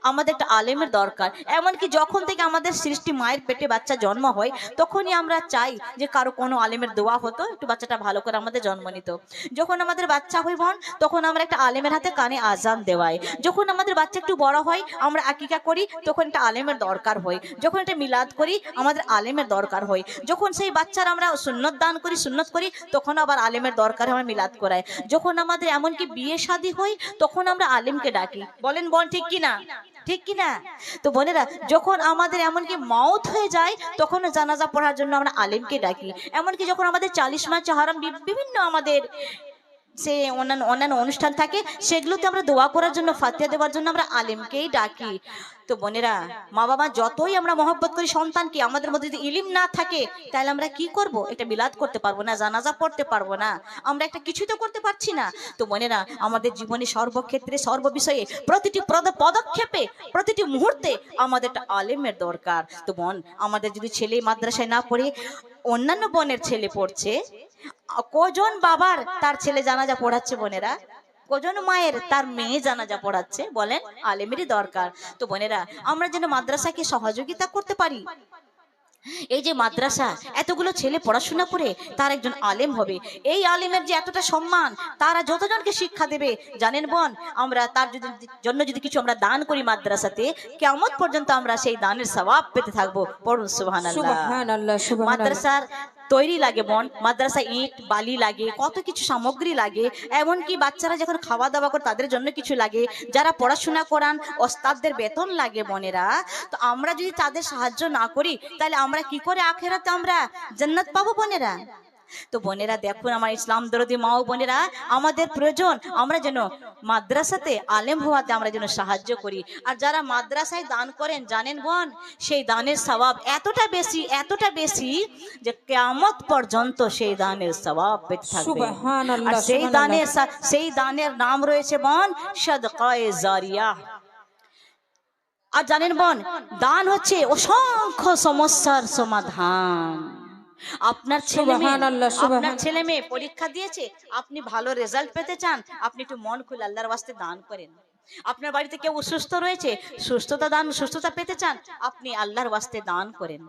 A: আমাদের একটা আলেমের দরকার। এমনকি যখন থেকে আমাদের সৃষ্টি মায়ের পেটে বাচ্চা জন্ম হয় তখনই আমরা চাই যে কারো কোনো আলেমের দোয়া হতো, একটু বাচ্চাটা ভালো করে আমাদের জন্ম নিত। যখন আমাদের বাচ্চা হয় বোন তখন আমরা একটা আলেমের হাতে কানে আজান দেওয়াই। যখন আমাদের বাচ্চা একটু বড় হয় আমরা আকিকা করি তখন একটা আলেমের দরকার হয়। যখন একটা মিলাদ করি আমাদের আলেমের দরকার হয়। যখন সেই বাচ্চার আমরা সুন্নত দান করি, সুন্নত করি, তখন আবার আলেমের দরকার হয়, আমরা মিলাদ করাই। যখন আমাদের এমনকি বিয়ে শাদী হয় তখন আমরা আলেমকে ডাকি। বলেন বোন ঠিক কিনা? ঠিক কিনা? তো বোনেরা যখন আমাদের এমনকি মওত হয়ে যায় তখন জানাজা পড়ার জন্য আমরা আলেমকে ডাকি। এমনকি যখন আমাদের 40 মাস হারাম বিভিন্ন আমাদের সে অন্যান্য অনুষ্ঠান থাকে সেগুলোতে আমরা দোয়া করার জন্য, ফাতিহা দেওয়ার জন্য আমরা আলেমকেই ডাকি। তো বোনেরা মা বাবা যতই আমরা মহব্বত করি সন্তানকে, আমাদের মধ্যে যদি ইলিম না থাকে তাহলে আমরা কি করব? একটা মিলাদ করতে পারবো না, জানাজা পড়তে পারবো না, আমরা একটা কিছুই তো করতে পারছি না। তো বোনেরা আমাদের জীবনে সর্বক্ষেত্রে সর্ববিষয়ে প্রতিটি পদক্ষেপে প্রতিটি মুহূর্তে আমাদের একটা আলেমের দরকার। তো বোন আমাদের যদি ছেলে মাদ্রাসায় না পড়ে অন্যান্য বোনের ছেলে পড়ছে, কজন বাবার তার ছেলে জানাজা পড়াচ্ছে বোনেরা, কজন মায়ের তার মেয়ে জানাজা পড়াচ্ছে, বলেন আলেমেরই দরকার। তো বোনেরা আমরা যেন মাদ্রাসাকে সহযোগিতা করতে পারি। এই যে মাদ্রাসা এতগুলো ছেলে পড়াশোনা করে তার একজন আলেম হবে, এই আলেমের যে এতটা সম্মান, তারা যতজনকে শিক্ষা দেবে জানেন বোন, আমরা তার জন্য যদি কিছু আমরা দান করি মাদ্রাসাতে, কিয়ামত পর্যন্ত আমরা সেই দানের সওয়াব পেতে থাকবো। পড়ুন সুবহানাল্লাহ।
B: সুবহানাল্লাহ, সুবহানাল্লাহ।
A: মাদ্রাসার তৈরি লাগে বোন, মাদ্রাসা ইট বালি লাগে, কত কিছু সামগ্রী লাগে, এমনকি বাচ্চারা যখন খাওয়া দাওয়া করে তাদের জন্য কিছু লাগে, যারা পড়াশোনা করান ওস্তাদদের বেতন লাগে বোনেরা। তো আমরা যদি তাদের সাহায্য না করি তাহলে আমরা কি করে আখেরাতে আমরা জান্নাত পাবো বোনেরা? তো বোনেরা দেখুন আমার ইসলাম দরদি মা ও বোনেরা, আমাদের প্রয়োজন আমরা যেন মাদ্রাসাতে আলেম হওয়াতে আমরা যেন সাহায্য করি। আর যারা মাদ্রাসায় দান করেন জানেন বোন, সেই দানের সওয়াব এতটা বেশি যে কিয়ামত পর্যন্ত সেই দানের সওয়াব পেতে থাকবে।
B: সুবহানাল্লাহ,
A: আর সেই দানের নাম রয়েছে বোন সাদকায়ে জারিয়া। আর জানেন বোন দান হচ্ছে অসংখ্য সমস্যার সমাধান। আপনার ছেলে মেয়ে পরীক্ষা দিয়েছে, আপনি ভালো রেজাল্ট পেতে চান, আপনি একটু মন খুলে আল্লাহর ওয়াস্তে দান করেন। আপনার বাড়িতে কেউ অসুস্থ রয়েছে, সুস্থতা পেতে চান, আপনি আল্লাহর ওয়াস্তে দান করেন।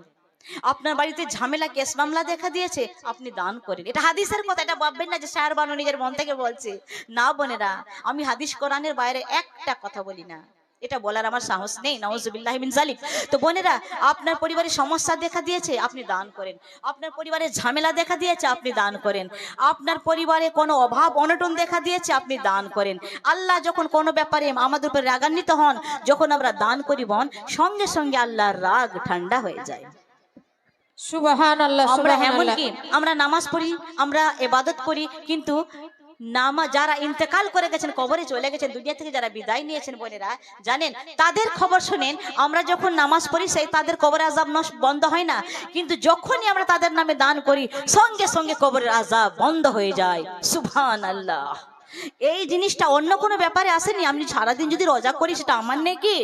A: আপনার বাড়িতে ঝামেলা কেস মামলা দেখা দিয়েছে, আপনি দান করেন। এটা হাদিসের কথা, এটা ভাববেন না যে শায়ের বানু নিজের মন থেকে বলছে। না বোনেরা, আমি হাদিস কোরআনের বাইরে একটা কথা বলি না, এটা বলার আমার সাহস নেই, নাউজুবিল্লাহি মিন যালিক। তো বোনেরা আপনার পরিবারে সমস্যা দেখা দিয়েছে, আপনি দান করেন। আপনার পরিবারে ঝামেলা দেখা দিয়েছে, আপনি দান করেন। আপনার পরিবারে কোনো অভাব অনটন দেখা দিয়েছে, আপনি দান করেন। আল্লাহ যখন কোনো ব্যাপারে আমাদের উপর রাগান্বিত হন, যখন আমরা দান করি বোন, সঙ্গে সঙ্গে আল্লাহর রাগ ঠান্ডা হয়ে যায়।
B: সুবহানাল্লাহ, সুবহানাল্লাহ।
A: আমরা নামাজ পড়ি, আমরা ইবাদত করি, কিন্তু যারা ইন্তেকাল করে গেছেন, কবরে চলে গেছেন, দুনিয়া থেকে যারা বিদায় নিয়েছেন বোনেরা জানেন, তাদের খবর শুনেন। আমরা যখন নামাজ পড়ি সেই তাদের কবরে আযাব বন্ধ হয় না, কিন্তু যখনই আমরা তাদের নামে দান করি সঙ্গে সঙ্গে কবরের আযাব বন্ধ হয়ে যায়। সুবহানাল্লাহ। এই জিনিসটা অন্য কোনো ব্যাপারে আসেনি। আমি সারাদিন যদি রোজা করি সেটা আমার নেকি,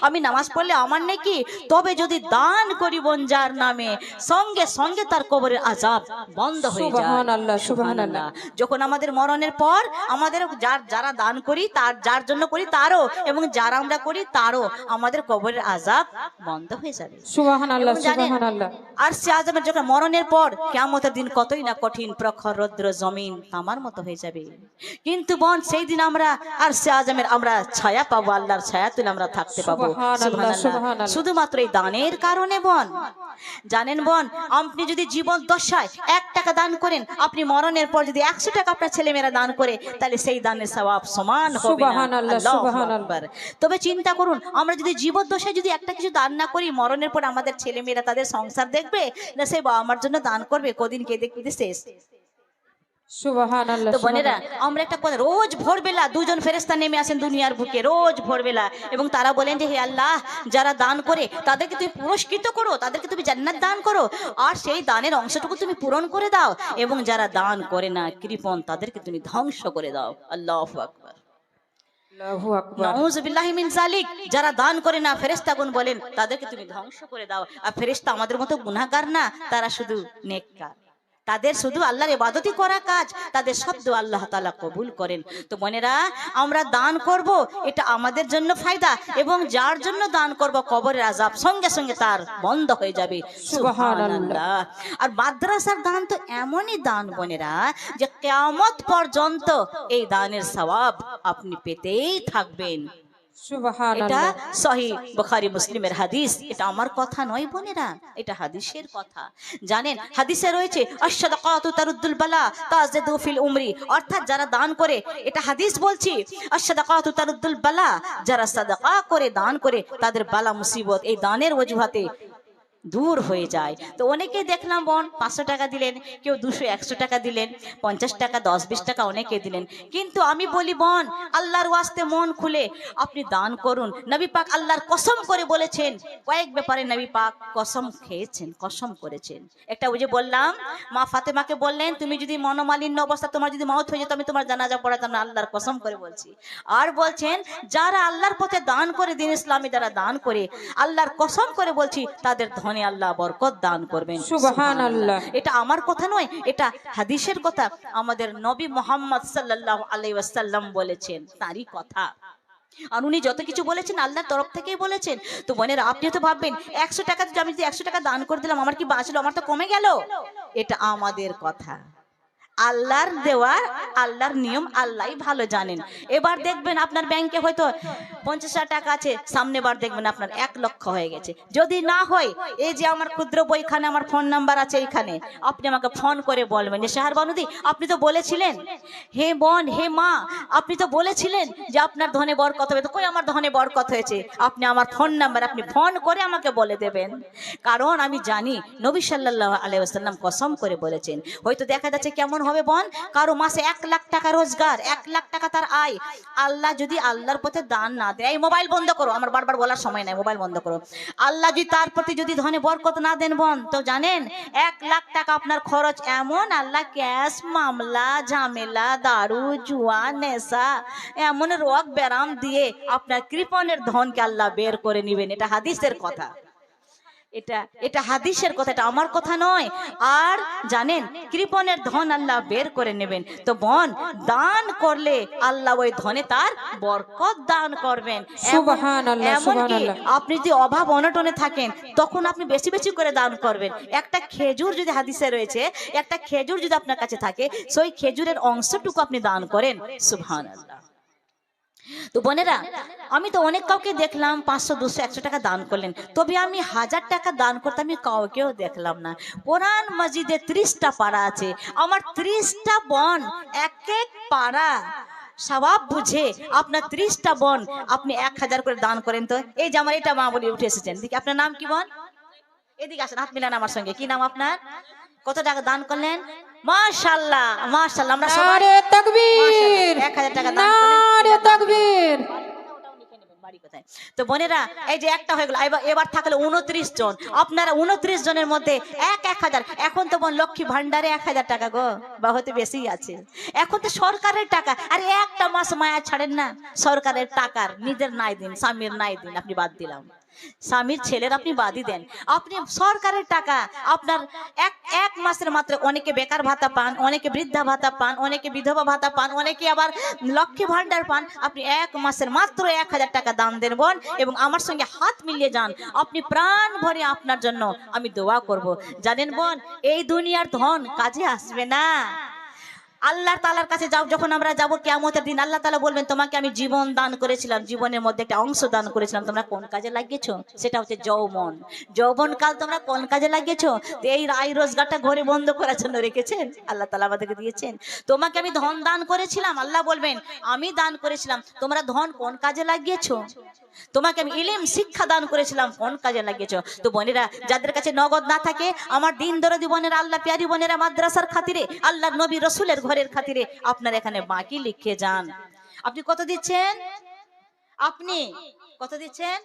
A: আমি নামাজ পড়লে আমার নেকি, তবে যদি দান করি বোন যার নামে, সঙ্গে সঙ্গে তার কবরের আযাব বন্ধ হয়ে যায়।
B: সুবহানাল্লাহ, সুবহানাল্লাহ।
A: যখন আমাদের মরণের পর আমাদের যারা দান করি, তার যার জন্য করি তারও, এবং যারা আমরা করি তারও আমাদের কবরের আযাব বন্ধ হয়ে যাবে।
B: সুবহানাল্লাহ, সুবহানাল্লাহ।
A: আর সে আযাবের যখন মরণের পর কিয়ামতের দিন কতই না কঠিন, প্রখর রৌদ্র জমিন তামার মতো হয়ে যাবে, কিন্তু বোন সেই দিন আমরা আর সে আজমের আমরা ছায়া পাবো, আল্লাহর ছায়া তুলে আমরা থাকতে পাবো। সুবহানাল্লাহ। শুধুমাত্র এই দানের কারণে বোন জানেন বোন, আপনি যদি জীবন দশায় 1 টাকা দান করেন, আপনি মরণের পর যদি 100 টাকা আপনার ছেলেমেয়েরা দান করে, তাহলে সেই দানের সওয়াব সমান হবে না।
B: সুবহানাল্লাহ, সুবহানাল্লাহ।
A: তবে চিন্তা করুন, আমরা যদি জীবন দশায় যদি একটা কিছু দান না করি, মরণের পর আমাদের ছেলেমেয়েরা তাদের সংসার দেখবে না সেই বাবা মার জন্য দান করবে? কদিন কেঁদে কেঁদে শেষ।
B: সুবহানাল্লাহ।
A: তো বোনেরা আমরা একটা কথা, রোজ ভোরবেলা 2 জন ফেরেশতা নেমে আসেন দুনিয়ার বুকে, রোজ ভোরবেলা, এবং তারা বলেন যে হে আল্লাহ, যারা দান করে তাদেরকে তুমি পুরস্কৃত করো, তাদেরকে তুমি জান্নাত দান করো, আর সেই দানের অংশটুকু তুমি পূরণ করে দাও, এবং যারা দান করে না কৃপণ, তাদেরকে তুমি ধ্বংস করে দাও। আল্লাহু আকবার।
B: আল্লাহু আকবার।
A: নাউযুবিল্লাহি মিন যালিক। যারা দান করে না, ফেরেশতাগণ বলেন তাদেরকে তুমি ধ্বংস করে দাও। আর ফেরেশতা আমাদের মতো গুনাহগার না, তারা শুধু নেককার। তাদের শুধু আল্লাহর ইবাদতই করা কাজ, তাদের শব্দ আল্লাহ তাআলা কবুল করেন। তো বোনেরা, আমরা দান করব, এটা আমাদের জন্য ফায়দা, এবং যার জন্য দান করব কবরের আযাব সঙ্গে সঙ্গে তার বন্ধ হয়ে যাবে। সুবহানাল্লাহ। আর মাদ্রাসার দান তো এমনই দান বোনেরা, যে কিয়ামত পর্যন্ত এই দানের সওয়াব আপনি পেতেই থাকবেন। এটা
B: সুবহানাল্লাহ।
A: সহিহ বুখারী মুসলিমের হাদিস, এটা আমার কথা নয় বোনেরা, এটা হাদিসের কথা। জানেন হাদিসে রয়েছে আশ-সাদাকাতু তারুদ্দুল বালা তাজিদু ফিল উমরি, অর্থাৎ যারা দান করে, এটা হাদিস বলছি, আশ-সাদাকাতু তারুদ্দুল বালা, যারা সাদাকা করে, দান করে, তাদের বালা মুসিবত এই দানের ওজুহাতে দূর হয়ে যায়। তো অনেকে দেখলাম বোন 500 টাকা দিলেন, কেউ 200-100 টাকা দিলেন, 50 টাকা, 10-20 টাকা অনেকে দিলেন। কিন্তু আমি বলি বোন, আল্লাহর ওয়াস্তে মন খুলে আপনি দান করুন। নবী পাক আল্লাহর কসম করে বলেছেন, কয়েক ব্যাপারে নবী পাক কসম খেয়েছেন, কসম করেছেন। একটা ওই যে বললাম, মা ফাতেমাকে বললেন, তুমি যদি মনোমালিন্য অবস্থা, তোমার যদি মওত হয়ে যেত, আমি তোমার জানাজা পড়াতাম না, আল্লাহর কসম করে বলছি। আর বলছেন, যারা আল্লাহর পথে দান করে, দ্বীন ইসলামে যারা দান করে, আল্লাহর কসম করে বলছি, তাদের ধনে আল্লাহ বরকত দান করবেন।
B: সুবহানাল্লাহ।
A: এটা আমার কথা নয়, এটা হাদিসের কথা। আমাদের নবী মুহাম্মদ সাল্লাল্লাহু আলাইহি ওয়াসাল্লাম বলেছেন, তারই কথা। আর উনি যত কিছু বলেছেন আল্লাহর তরফ থেকেই বলেছেন। তো বোনেরা, আপনি তো ভাববেন 100 টাকা যদি আমি 100 টাকা দান করে দিলাম, আমার কি বাঁচলো, আমার তো কমে গেল। এটা আমাদের কথা, আল্লাহর দেওয়া, আল্লাহর নিয়ম আল্লাহই ভালো জানেন। এবার দেখবেন আপনার ব্যাংকে হয়তো 50,000 টাকা আছে, সামনে বার দেখবেন আপনার 1 লক্ষ হয়ে গেছে। যদি না হয়, এই যে আমার ক্ষুদ্র বইখানে আমার ফোন নাম্বার আছে, এইখানে আপনি আমাকে ফোন করে বলবেন যে শাহর বানুদি, আপনি তো বলেছিলেন, হে বোন, হে মা, আপনি তো বলেছিলেন যে আপনার ধনে বরকত হবে। তো কই আমার ধনে বরকত হয়েছে? আপনি আমার ফোন নাম্বার আপনি ফোন করে আমাকে বলে দেবেন। কারণ আমি জানি নবী সাল্লাল্লাহু আলাইহি ওয়াসাল্লাম কসম করে বলেছেন। হয়তো দেখা যাচ্ছে কেমন হবে বোন, কারো মাসে 1 লাখ টাকা রোজগার, 1 লাখ টাকা তার আয়। আল্লাহ যদি আল্লাহর পথে দান না দেয়, এই মোবাইল বন্ধ করো, আমার বারবার বলার সময় নাই, মোবাইল বন্ধ করো। আল্লাহ যদি তার প্রতি যদি ধনে বরকত না দেন বোন, তো জানেন 1 লাখ টাকা আপনার খরচ এমন, আল্লাহ ক্যাশ, মামলা, ঝামেলা, দারু, জুয়া, নেশা, এমন রোগ ব্যারাম দিয়ে আপনার কৃপণের ধনকে আল্লাহ বের করে নেবেন। এটা হাদিসের কথা, এটা হাদিসের কথা, এটা আমার কথা নয়। আর জানেন, কৃপণের ধন আল্লাহ বের করে নেবেন। তো বোন, দান করলে আল্লাহ ওই ধনে তার বরকত দান করবেন।
B: সুবহানাল্লাহ,
A: এমনকি
B: সুবহানাল্লাহ।
A: আপনি যদি অভাব অনটনে থাকেন, তখন আপনি বেশি বেশি করে দান করবেন। একটা খেজুর যদি হাদিসে রয়েছে, একটা খেজুর যদি আপনার কাছে থাকে, সেই খেজুরের অংশটুকু আপনি দান করেন। সুবহানাল্লাহ। তো বোনেরা, আমি তো অনেক কাউকে দেখলাম 500, 200, 100 টাকা দান করলেন, তবে আমি 1000 টাকা দান করতে আমি কাউকেও দেখলাম না। কোরআন মসজিদে 30টা পাড়া আছে, আমার 30টা বোন, এক এক পাড়া সওয়াব বুঝে আপনার 30টা বোন আপনি 1000 করে দান করেন। তো এই যে আমার এটা মা বলে উঠে এসেছেন, দেখি আপনার নাম কি বোন? এদিকে আসেন, হাত মিলান আমার সঙ্গে। কি নাম আপনার? কত টাকা দান করলেন? মাশাআল্লাহ, মাশাআল্লাহ। আমরা সবাই
B: নারে তাকবীর,
A: 1000 টাকা দান করলেন।
B: নারে তাকবীর।
A: তো বোনেরা, এই যে একটা হয়ে গেল, এবার থাকলো 29 জন। আপনারা 29 জনের মধ্যে 1000। এখন তো বোন লক্ষ্মী ভান্ডারে 1000 টাকা গো, বা হয়তো বেশি আছে। এখন তো সরকারের টাকা, আরে একটা মাস মায়া ছাড়েন না, সরকারের টাকার নিজের নাই দিন, স্বামীর নাই দিন, আপনি বাদ দিলাম, স্বামীর ছেলের আপনি বাদই দেন, আপনি সরকারের টাকা আপনার এক মাসের মাত্র। অনেকে বেকার ভাতা পান, অনেকে বৃদ্ধা ভাতা পান, অনেকে বিধবা ভাতা পান, অনেকে আবার লক্ষ্মী ভান্ডার পান। আপনি 1 মাসের মাত্র 1000 টাকা দান দেন বোন, এবং আমার সঙ্গে হাত মিলিয়ে যান, আপনি প্রাণ ভরে আপনার জন্য আমি দোয়া করব। জানেন বোন, এই দুনিয়ার ধন কাজে আসবে না। আল্লাহ তাআলার কাছে যাও, যখন আমরা যাব কিয়ামতের দিন, আল্লাহ তাআলা বলবেন, তোমাকে আমি জীবন দান করেছিলাম, জীবনের মধ্যে একটা অংশ দান করেছিলাম, তোমরা কোন কাজে লাগিয়েছো? সেটা হচ্ছে যৌবন। যৌবনকাল তোমরা কোন কাজে লাগিয়েছো? তো এই আয় রোজগারটা ঘরে বন্ধ করার জন্য রেখেছেন, আল্লাহ তাআলা আমাদেরকে দিয়েছেন। তোমাকে আমি ধন দান করেছিলাম, আল্লাহ বলবেন আমি দান করেছিলাম, তোমরা ধন কোন কাজে লাগিয়েছো? তোমাকে আমি ইলম শিক্ষা দান করেছিলাম, কোন কাজে লাগিয়েছো? তো বোনেরা, যাদের কাছে নগদ না থাকে, আমার দিন দরদি বোনেরা, আল্লাহ প্যারি বোনেরা, মাদ্রাসার খাতিরে, আল্লাহর নবী রাসূলের ঘরের খাতিরে আপনার এখানে বাকি লিখে যান। আপনি কত দিচ্ছেন? আপনি কত দিচ্ছেন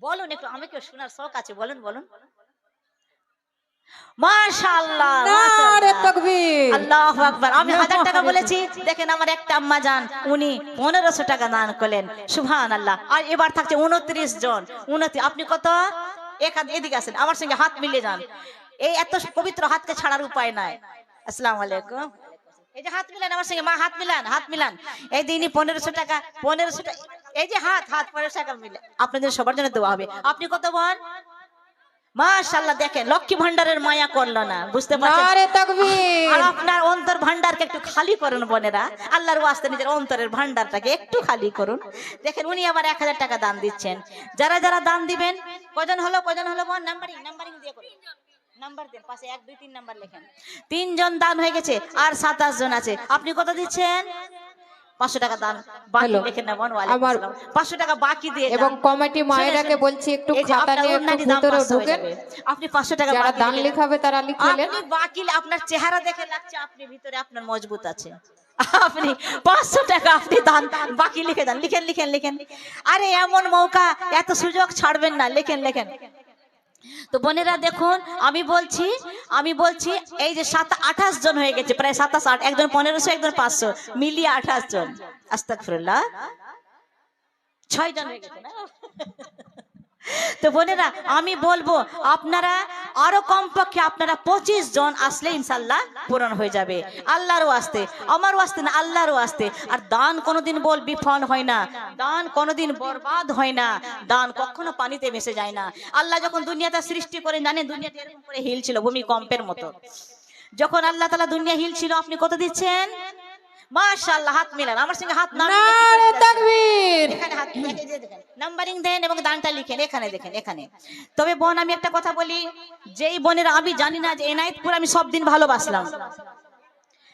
A: বলুন একটু, আমাকে শোনার শখ আছে, বলুন বলুন। মাশাআল্লাহ,
B: নারে
A: মাশাআল্লাহ।
B: তাকবীর।
A: আল্লাহু আকবার। আমি 1000 টাকা বলেছি, দেখেন আমার একটা আম্মা জান উনি 1500 টাকা দান করলেন। সুবহানাল্লাহ। আর এবার থাকছে 29 জন। 29, আপনি কত? এক হাত এদিকে আসেন, আমার সঙ্গে হাত মিলিয়ে যান। এই এত পবিত্র হাতকে ছাড়ার উপায় নাই। আসসালামু আলাইকুম। এই যে হাত মিলান আমার সঙ্গে, মা হাত মিলান, হাত মিলান। এই দিনই 1500 টাকা, 1500 টাকা। এই যে হাত 1500 টাকা মিলে আপনাদের সবার জন্য দোয়া হবে। আপনি কত বোন? মাশাআল্লাহ, দেখেন লক্ষ্মী ভান্ডারের মায়া করলো না, বুঝতে পারছেন?
B: নারে তাকবীর।
A: আর আপনার অন্তর ভান্ডারকে একটু খালি করুন বোনেরা, আল্লাহর ওয়াস্তে নিজের অন্তরের ভান্ডারটাকে একটু খালি করুন। দেখেন উনি আবার 1000 টাকা দান দিচ্ছেন। যারা যারা দান দিবেন, কয়জন হলো বোন? নাম্বারিং দিয়ে করুন। নাম্বার দেন, পাশে 1 2 3 নাম্বার লেখেন। 3 জন দান হয়ে গেছে, আর 27 জন আছে। আপনি কত দিচ্ছেন? 500 টাকা দান বাকি
B: হ্যালো।
A: লিখে নেবেন। ওয়ালাইকুম
B: আমার-
A: আসসালাম। 500 টাকা বাকি দিয়ে
B: এবং
A: যান।
B: কমিটি মায়েরাকে বলছি একটু
A: এই যে
B: খাতা
A: আপনার
B: নিয়ে একটু
A: ওন্নাটি দাম
B: ভিতরে
A: 500 হয়ে
B: ঢুকেন।
A: যাবে। আপনি 500 টাকা
B: যারা
A: বাকি
B: দান
A: লিখে
B: লিখাবে তারা লিখলেন।
A: আপনি বাকি, আপনার চেহারা দেখে লাগছে আপনি ভিতরে আপনার মজবুত আছে। আপনি 500 টাকা আপনি দান বাকি লিখে দেন। লিখেন। আরে এমন মৌকা, এত সুযোগ ছাড়বেন না। লিখেন। তো বোনেরা দেখুন, আমি বলছি এই যে 28 জন হয়ে গেছে, প্রায় 27 8, একজন 1500 একজন 500 মিলিয়ে 28 জন। আস্তাগফিরুল্লাহ, 6 জন হয়ে গেছে না? তো বোনেরা আমি বলবো আপনারা আরো কমপক্ষে আপনারা 25 জন আসলে ইনশাআল্লাহ পূরণ হয়ে যাবে। আল্লাহর ওয়াস্তে, আমার ওয়াস্তে না, আল্লাহর ওয়াস্তে। আর দান কোনোদিন বল বিফল হয় না, দান কোনোদিন বরবাদ হয় না, দান কখনো পানিতে মিশে যায় না। আল্লাহ যখন দুনিয়াটা সৃষ্টি করে, জানেন দুনিয়াটা এরকম করে হিল ছিল ভূমিকম্পের মতো। যখন আল্লাহ তাআলা দুনিয়া হিল ছিল, আপনি কত দিচ্ছেন? মাশাআল্লাহ, হাত মিলান আমার সঙ্গে, হাত না মিলিয়ে কি করে
B: নারে
A: যাচ্ছেন?
B: তাকবীর।
A: এখানে হাত দেখে যে দেখেন, নাম্বারিং দেন এবং দানটা লিখেন। এখানে দেখেন, এখানে। তবে বোন আমি একটা কথা বলি, যেই বোনেরা, আমি জানি না যে এনায়েতপুর আমি সব দিন ভালোবাসলাম,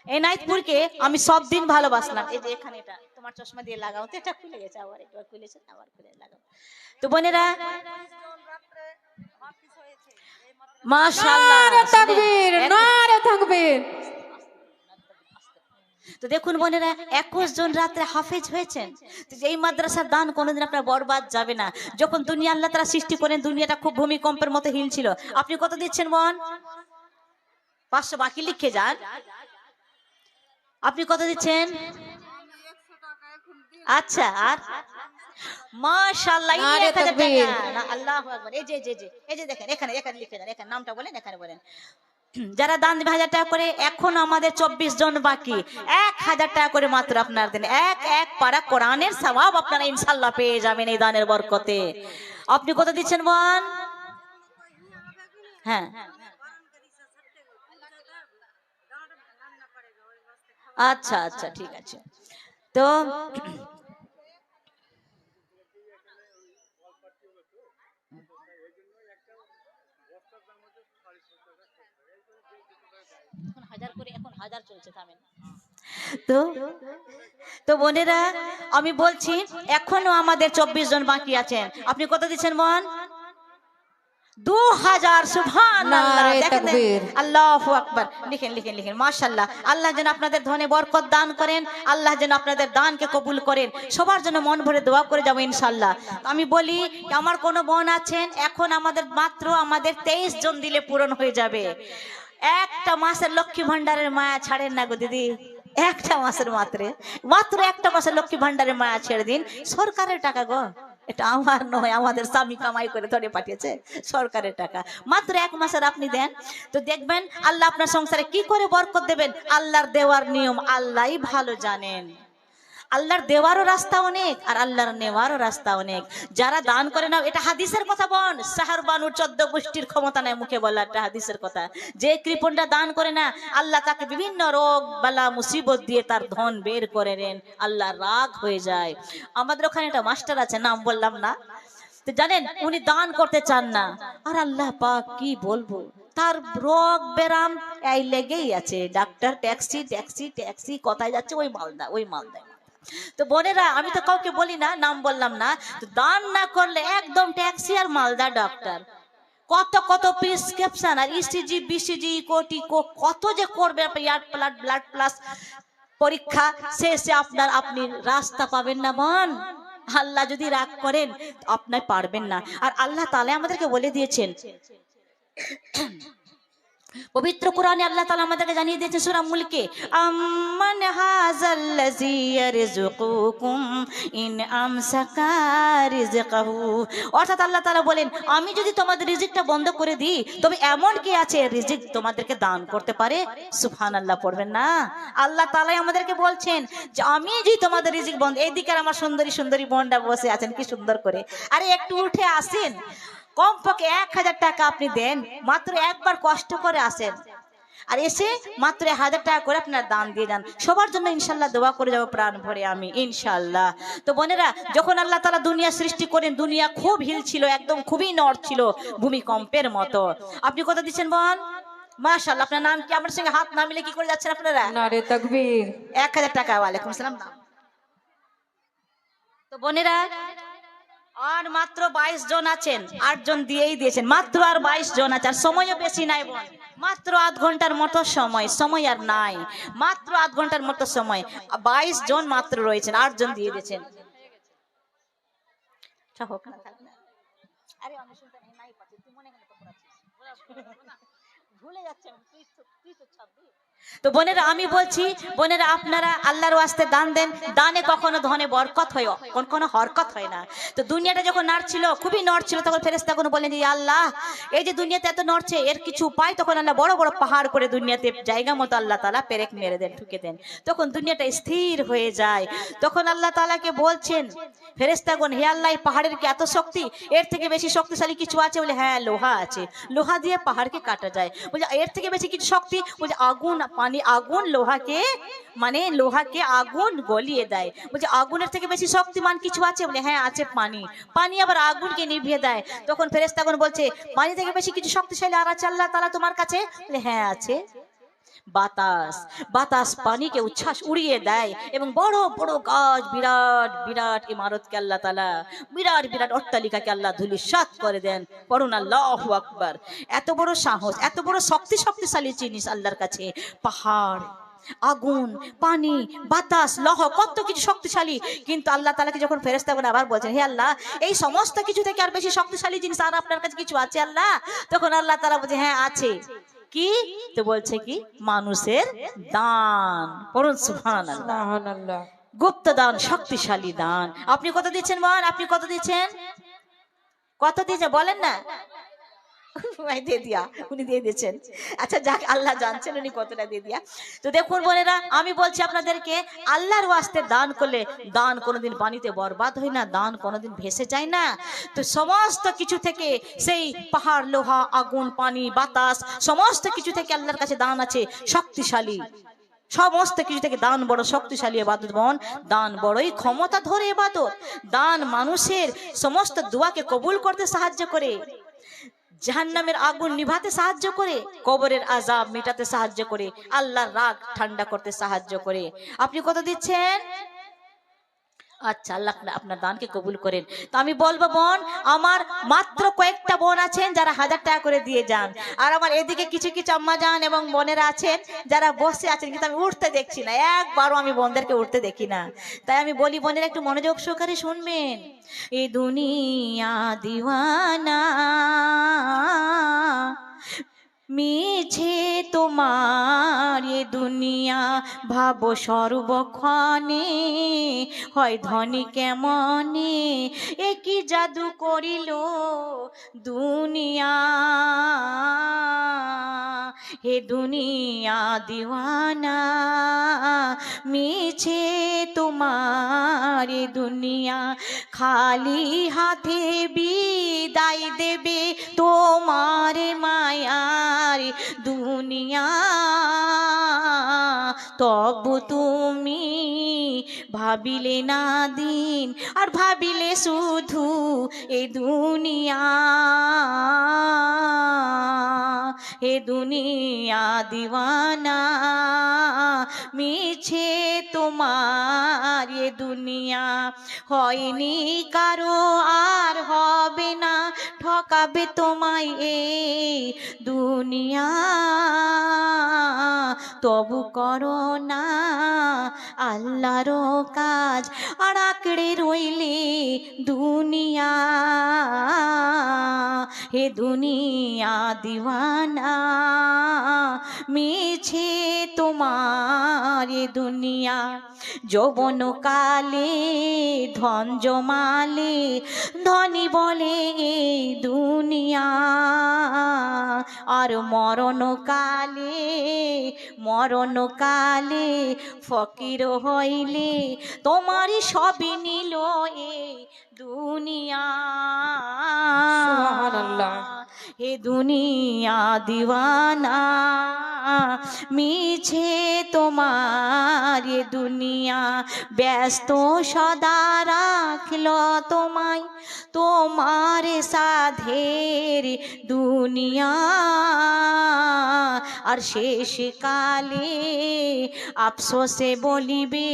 A: এনায়েতপুরকে আমি সব দিন ভালোবাসলাম। এই যে এখানে এটা তোমার চশমা দিয়ে লাগাও তো, এটা খুলে গেছে, আবার একবার খুলেছে, আবার খুলে লাগাও। তো বোনেরা মাশাআল্লাহ,
B: নারে তাকবীর, নারে তাকবীর।
A: তো দেখুন বোনেরা 21 জন রাত্রে হাফেজ হয়েছেন। তো এই মাদ্রাসার দান কোনোদিন আপনার বরবাদ যাবে না। যখন দুনিয়া আল্লাহ তাআলা সৃষ্টি করেন, দুনিয়াটা খুব ভূমিকম্পের মতো হিল ছিল। আপনি কত দিচ্ছেন বোন? 500 বাকি লিখে যান। আপনি কত দিচ্ছেন? আচ্ছা, আর মাশাআল্লাহ, এই
B: নারে
A: 1000 টাকা
B: তাকবীর।
A: না, আল্লাহু আকবার। এই যে দেখেন, এখানে লিখে দেন, এখানে নামটা বলেন, এখানে বলেন। যারা দান দিবে 1000 টাকা করে, এখন আমাদের 24 জন বাকি। 1000 টাকা করে মাত্র আপনার দেন। এক পারা কোরআনের সওয়াব আপনারা ইনশাআল্লাহ পেয়ে যাবেন এই দানের বরকতে। আপনি কত দিচ্ছেন বোন? হ্যাঁ, আচ্ছা ঠিক আছে। তো এখন 1000 চলছে, থামেন। তো বোনেরা আমি বলছি এখনো আমাদের 24 জন বাকি আছেন। আপনি কত দিচ্ছেন বোন? 2000। সুবহানাল্লাহ,
B: নারে
A: দেখেন
B: তাকবীর।
A: আল্লাহু আকবার। লিখেন মাশাআল্লাহ। আল্লাহ যেন আপনাদের ধনে বরকত দান করেন, আল্লাহ যেন আপনাদের দানকে কবুল করেন। সবার জন্য মন ভরে দোয়া করে যাব ইনশাআল্লাহ। আমি বলি আমার কোন বোন আছেন, এখন আমাদের মাত্র 23 জন দিলে পূরণ হয়ে যাবে। একটা মাসের লক্ষ্মী ভান্ডারের মায়া ছাড়েন না গো দিদি, একটা মাসের মাত্র একটা মাসের লক্ষ্মী ভান্ডারের মায়া ছেড়ে দিন। সরকারের টাকা গো, এটা আমার নয়, আমাদের স্বামী কামাই করে ধরে পাঠিয়েছে, সরকারের টাকা। মাত্র 1 মাসের আপনি দেন, তো দেখবেন আল্লাহ আপনার সংসারে কি করে বরকত দেবেন। আল্লাহর দেওয়ার নিয়ম আল্লাহই ভালো জানেন। আল্লাহর দেওয়ারও রাস্তা অনেক, আর আল্লাহর নেওয়ারও রাস্তা অনেক। যারা দান করে না, এটা হাদিসের কথা বোন, সাহার বানুর 14 গোষ্ঠীর ক্ষমতা নাই মুখে বলা, একটা হাদিসের কথা। যে কৃপণটা দান করে না, আল্লাহ তাকে বিভিন্ন রোগ বালা মুসিবত দিয়ে তার ধন বের করে নেন, আল্লাহ রাগ হয়ে যায়। আমাদের ওখানে একটা মাস্টার আছে, নাম বললাম না, তো জানেন উনি দান করতে চান না। আর আল্লাহ পাক কি বলবো, তার রোগ বেরাম এই লেগেই আছে। ডাক্তার ট্যাক্সি, কোথায় যাচ্ছে, ওই মালদা। তো বোনেরা আমি তো কাউকে বলি না, নাম বললাম না। তো দান না করলে একদম ট্যাক্সি আর মালদা ডাক্তার। কত প্রেসক্রিপশন আর ইসিজি বিসিজি কত যে করবে, ব্লাড প্লাস পরীক্ষা শেষে আপনি রাস্তা পাবেন না বোন। আল্লাহ যদি রাগ করেন আপনি পারবেন না। আর আল্লাহ তাআলা আমাদেরকে বলে দিয়েছেন পবিত্র কোরআনে আল্লাহ তাআলা আমাদেরকে জানিয়ে দিয়েছেন সূরা মুলকে, আম্মান হাযাল্লাযী ইয়ারযুকুকুম ইন আমসাকা রিজকাহু। অর্থাৎ আল্লাহ তাআলা বলেন, আমি যদি তোমাদের রিজিকটা বন্ধ করে দিই, তবে এমন কি আছে রিজিক তোমাদেরকে দান করতে পারে? সুবহানাল্লাহ পড়বেন না? আল্লাহ তাআলাই আমাদেরকে বলছেন যে আমি যদি তোমাদের রিজিক বন্ধ, এইদিকে আমার সুন্দরী সুন্দরী বোনরা বসে আছেন কি সুন্দর করে, আরে একটু উঠে আসেন, কমপক্ষে 1000 টাকা আপনি দেন, মাত্র একবার কষ্ট করে আসেন, আর এসে মাত্র 1000 টাকা করে আপনার দান দিয়ে যান। সবার জন্য ইনশাল্লাহ দোয়া করে যাবো প্রাণ ভরে আমি, ইনশাল্লাহ। তো বোনেরা, যখন আল্লাহ তাআলা দুনিয়া সৃষ্টি করেন, দুনিয়া খুব হিল ছিল, একদম খুবই নড় ছিল, ভূমিকম্পের মতো। আপনি কত দিচ্ছেন বোন? মাশাআল্লাহ। আপনার নাম কি? আমার সঙ্গে হাত না মিলে কি করে যাচ্ছেন আপনারা?
B: নারে তাকবীর।
A: 1000 টাকা। ওয়ালাইকুম সালাম। তো বোনেরা, আর মাত্র 22 জন আছেন, 8 জন দিয়েই দিয়েছেন, মাত্র আর 22 জন আছে, আর সময়ও বেশি নাই বোন, মাত্র আধ ঘন্টার মতো সময়, সময় আর নাই, মাত্র আধ ঘন্টার মতো সময়, 22 জন মাত্র রয়েছেন, 8 জন দিয়ে দিয়েছেন। ভুলে যাচ্ছে। তো বোনেরা, আমি বলছি, বোনেরা আপনারা আল্লাহর ওয়াস্তে দান দেন, দানে কখনো ধনে বরকত হয়, কোনো হরকত হয় না। তো দুনিয়াটা যখন নড়ছিল, খুবই নড়ছিল, তখন ফেরেশতাগণ বলেন যে আল্লাহ, এই যে দুনিয়াতে এত নড়ছে, এর কিছু উপায়? তখন আল্লাহ বড় বড় পাহাড় করে দুনিয়াতে জায়গা মতো আল্লাহ তাআলা পেরেক মেরে দেন, ঠুকে দেন, তখন দুনিয়াটা স্থির হয়ে যায়। তখন আল্লাহ তাআলাকে বলছেন ফেরেশতাগণ, হে আল্লাহ, এই পাহাড়ের কি এত শক্তি? এর থেকে বেশি শক্তিশালী কিছু আছে? বলে হ্যাঁ, লোহা আছে, লোহা দিয়ে পাহাড়কে কাটা যায়। বলে এর থেকে বেশি কিছু শক্তি? বলে আগুন, পানি, আগুন লোহাকে, মানে লোহাকে আগুন গলিয়ে দেয়। বলছে আগুনের থেকে বেশি শক্তিমান কিছু আছে? বলে হ্যাঁ আছে, পানি, পানি আবার আগুনকে নিভিয়ে দেয়। তখন ফেরেশতাগণ বলছে পানি থেকে বেশি কিছু শক্তিশালী আর আছে আল্লাহ তাআলা তোমার কাছে? বলে হ্যাঁ আছে, বাতাস, বাতাস পানিকে উচ্ছ্বাস উড়িয়ে দেয়, এবং বড় বড় গাছ, বিরাট বিরাট ইমারতকে আল্লাহ তাআলা, বিরাট বিরাট অট্টালিকাকে আল্লাহ ধূলিসাৎ করে দেন। পড়ুন আল্লাহু আকবার। এত বড় সাহস, এত বড় শক্তিশালী জিনিস আল্লাহর কাছে, পাহাড়, আগুন, পানি, বাতাস, লৌহ, কত কিছু শক্তিশালী। কিন্তু আল্লাহ তাআলাকে যখন ফেরেশতাগণ আবার বলছেন, হে আল্লাহ, এই সমস্ত কিছু থেকে আর বেশি শক্তিশালী জিনিস আর আপনার কাছে কিছু আছে আল্লাহ? তখন আল্লাহ তাআলা বলছে হ্যাঁ আছে। কি? তো বলছে কি? মানুষের দান। পড়ুন সুবহানাল্লাহ।
B: সুবহানাল্লাহ।
A: গুপ্ত দান, শক্তিশালী দান। আপনি কত দিচ্ছেন বোন? আপনি কত দিচ্ছেন? কত দিয়েছে বলেন না? দিয়ে দিয়া, উনি দিয়ে দিয়েছেন। আচ্ছা যাক, আল্লাহ জানছেন উনি কতটা দিয়ে দিয়া। তো দেখুন বোনেরা, আমি বলছি আপনাদেরকে, আল্লাহর ওয়াস্তে দান করলে, দান কোনোদিন পানিতে বরবাদ হয় না, দান কোনোদিন ভেসে যায় না। তো সমস্ত কিছু থেকে, সেই পাহাড়, লোহা, আগুন, পানি, বাতাস, সমস্ত কিছু থেকে আল্লাহর কাছে দান আছে শক্তিশালী। সমস্ত কিছু থেকে দান বড় শক্তিশালী ইবাদত বোন, দান বড়ই ক্ষমতা ধরে ইবাদত। দান মানুষের সমস্ত দোয়াকে কবুল করতে সাহায্য করে, জাহান্নামের আগুন নিভাতে সাহায্য করে, কবরের আযাব মেটাতে সাহায্য করে, আল্লাহর রাগ ঠান্ডা করতে সাহায্য করে। আপনি কত দিচ্ছেন? আচ্ছা, আল্লাহ আপনার দানকে কবুল করেন। তো আমি বলবো বোন, আমার মাত্র কয়েকটা বোন আছেন যারা 1000 টাকা করে দিয়ে যান, আর আমার এদিকে কিছু কিছু আম্মা জান এবং বোনেরা আছেন যারা বসে আছেন, কিন্তু আমি উঠতে দেখছি না, একবারও আমি বোনদেরকে উঠতে দেখি না। তাই আমি বলি বোনেরা, একটু মনোযোগ সহকারে শুনবেন। এ দুনিয়া দিওয়ানা, মিছে তোমার এ দুনিয়া, ভাবো সর্বক্ষণে হয় ধনী কেমনে, এ কি জাদু করিল দুনিয়া, হে দুনিয়া দিওয়ানা, মিছে তোমার এ দুনিয়া, খালি হাতে বিদায় দেবে তোমার মায়ার দুনিয়া, তবু তুমি ভাবিলে না দিন, আর ভাবিলে শুধু এ দুনিয়া, হে দুনিয়া দিওয়ানা, মিছে তোমার এ দুনিয়া, হয়নি কারো আর হবে না, ঠকাবে তোমায় এই দুনিয়া, তবু করো না আল্লাহর কাজ, আর আঁকড়ে রইলে দুনিয়া, হে দুনিয়া দিওয়ানা মিছে তোমার এ দুনিয়া যৌবন কালে ধন জমালে ধনী বলে এই দুনিয়া আর মরণকালে ফকির হইলে তোমারই সবই নিল এই দুনিয়া
B: সুবহানাল্লাহ।
A: হে দুনিয়া দিওয়ানা মিছে তোমার এ দুনিয়া ব্যস্ত সদা রাখল তোমায় তোমার সাধের দুনিয়া আর শেষ কালে আফসোসে বলিবে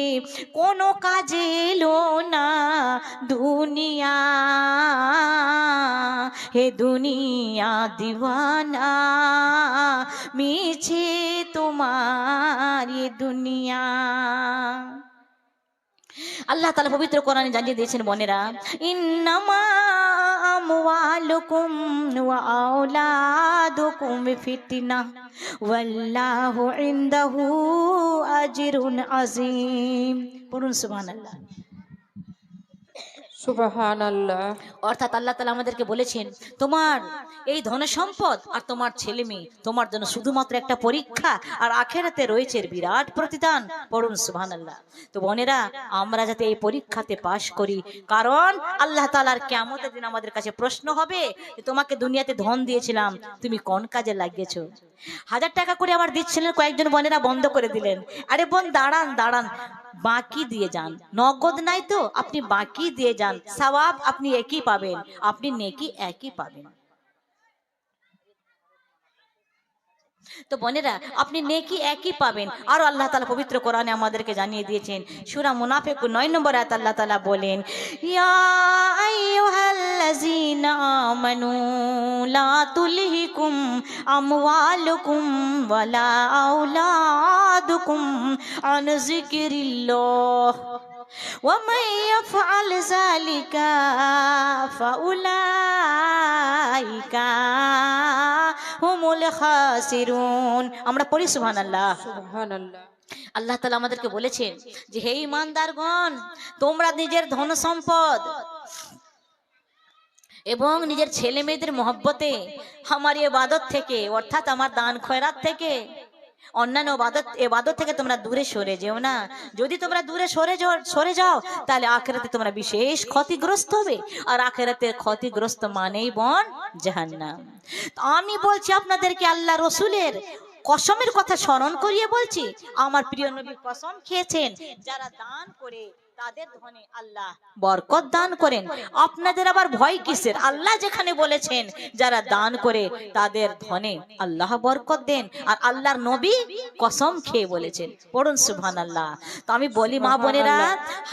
A: কোনো কাজে এলো না দুনিয়া হে দুনিয়া দিওয়ানা মিছে তোমার এ দুনিয়া। আল্লাহ তাআলা পবিত্র কোরআনে জানিয়ে দিয়েছেন বোনেরা, ইন্নামা আমওয়ালুকুম ওয়া আওলাদুকুম ফিতনাহ ওয়াল্লাহু ইনদাহু আজরুন আযীম। পড়ুন সুবহানাল্লাহ।
B: সুবহানাল্লাহ।
A: অর্থাৎ আল্লাহ তাআলা আমাদেরকে বলেছেন তোমার এই ধন সম্পদ আর তোমার ছেলে মেয়ে তোমার জন্য শুধুমাত্র একটা পরীক্ষা, আর আখেরাতে রয়েছে এর বিরাট প্রতিদান। পড়ুন সুবহানাল্লাহ। তো বোনেরা, আমরা যাতে এই পরীক্ষাতে পাশ করি, কারণ আল্লাহ তাআলার কিয়ামতের দিন আমাদের কাছে প্রশ্ন হবে যে তোমাকে দুনিয়াতে ধন দিয়েছিলাম, তুমি কোন কাজে লাগিয়েছো? 1000 টাকা করে আবার দিচ্ছিলেন, কয়েকজন বোনেরা বন্ধ করে দিলেন। আরে বোন দাঁড়ান, বাকি দিয়ে যান, নগদ নাই তো আপনি বাকি দিয়ে যান, সওয়াব আপনি একই পাবেন, আপনি নেকি একই পাবেন। তো বোনেরা, আপনি নেকি একই পাবেন। আর আল্লাহ তাআলা পবিত্র কোরআনে আমাদেরকে জানিয়ে দিয়েছেন, সূরা মুনাফিকুন 9 নম্বর আয়াত আল্লাহ তাআলা বলেন, ইয়া আইয়ুহাল্লাযীনা আমানু লা তুলহিকুম আমওয়ালুকুম ওয়ালা আওলাদুকুম আন যিকরিল্লাহ ومن يفعل ذلك فأولئك هم الخاسرون। আমরা পড়ি সুবহানাল্লাহ।
B: সুবহানাল্লাহ।
A: আল্লাহ তাআলা আমাদেরকে বলেছেন যে হে ঈমানদারগণ, তোমরা নিজের ধন সম্পদ এবং নিজের ছেলে মেয়েদের মহব্বতে আমার ইবাদত থেকে, অর্থাৎ আমার দান খয়রাত থেকে, অন্যান্য ইবাদত থেকে তোমরা দূরে সরে যেও না। যদি তোমরা দূরে সরে যাও তাহলে আখিরাতে তোমরা বিশেষ ক্ষতিগ্রস্ত হবে, আর আখিরাতে ক্ষতিগ্রস্ত মানেই বোন জাহান্নাম। তো আমি বলছি আপনাদেরকে, আল্লাহ রসুলের কসমের কথা স্মরণ করিয়ে বলছি, আমার প্রিয় নবী কসম খেয়েছেন যারা দান করে তাদের ধনে আল্লাহ বরকত দান করেন। আপনাদের আবার ভয় কিসের? আল্লাহ যেখানে বলেছেন যারা দান করে তাদের ধনে আল্লাহ বরকত দেন, আর আল্লাহর নবী কসম খেয়ে বলেছেন। পড়ুন সুবহানাল্লাহ। তো আমি বলি মা বোনেরা,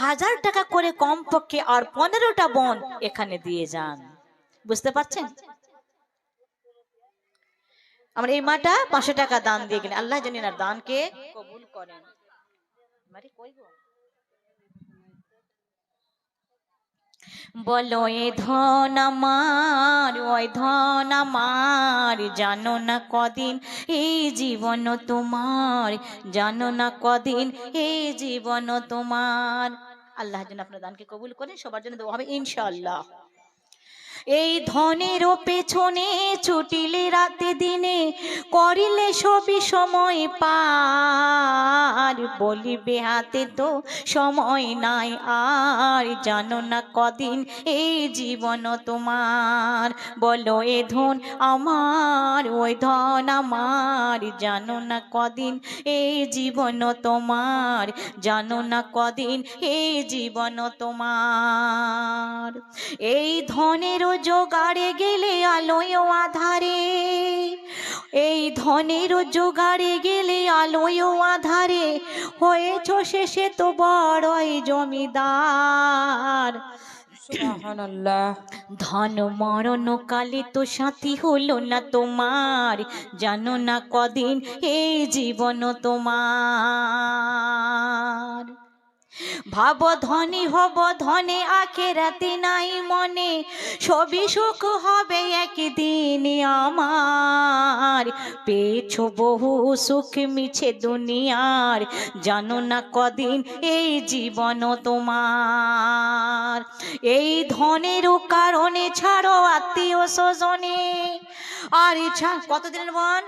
A: 1000 টাকা করে কমপক্ষে আর 15টা বোন এখানে দিয়ে যান। বুঝতে পারছেন? আমরা এই মাটা 500 টাকা দান দিয়ে গেলেন, আল্লাহ জানি না দানকে কবুল করেন। বলো এ ধন আমার, ওই ধন আমার, জানো না কদিন এই জীবন তোমার, জানো না কদিন এই জীবন তোমার। আল্লাহ যেন আপনার দানকে কবুল করেন, সবার জন্য দোয়া হবে ইনশাআল্লাহ। এই ধনেরও পেছনে ছুটিলে রাতে দিনে, করিলে সবই সময় পার, বলিবে হাতে তো সময় নাই আর, জানো না কদিন এই জীবন তোমার। বলো এ ধন আমার, ওই ধন আমার, জানো না কদিন এই জীবন তোমার, জানো না কদিন এই জীবন তোমার। এই ধনেরও জোগাড়ে গেলে আলোয় আধারে, এই ধনেরও জোগাড়ে গেলে আলোয় আধারে, হয়েছ শেষে তো বড়ই জমিদার।
B: সুবহানাল্লাহ।
A: ধন মরণ কালে তো সাথী হলো না তোমার, জানো না কদিন এই জীবন তোমার। ভাব ধনী হব ধনে আখেরাতে নাই মনে, সবই সুখ হবে একদিন আমার। পেয়েছ বহু সুখ মিছে দুনিয়ার, জানো না কদিন এই জীবন তোমার। এই ধনের কারণে ছাড়ো আত্মীয় স্বজনে। আর ইচ্ছা কত দিলেন বোন?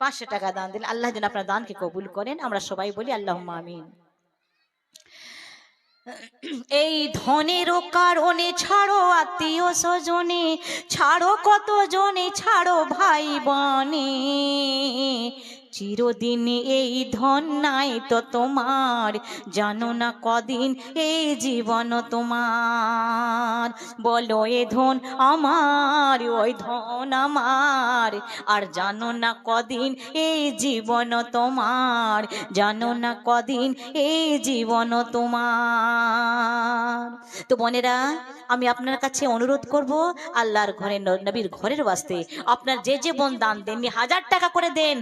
A: 500 টাকা দান দিলেন। আল্লাহ যেন আপনার দানকে কবুল করেন। আমরা সবাই বলি আল্লাহুম্মা আমিন। এই ধনের কারণে ছাড়ো আত্মীয় স্বজনে, ছাড়ো কত জনে, ছাড়ো ভাই বনে। চিরদিন এই ধন নাই তো তোমার, জানো না কদিন এই জীবন তোমার। বলো এ ধন আমার, ওই ধন আমার, আর জানো না কদিন এই জীবন তোমার, জানো না কদিন এই জীবন তোমার। তো বোনেরা, আমি আপনার কাছে অনুরোধ করব, আল্লাহর ঘরে নবীর ঘরের ওয়াস্তে আপনার যে যে বোন দান দেননি 1000 টাকা করে দেন।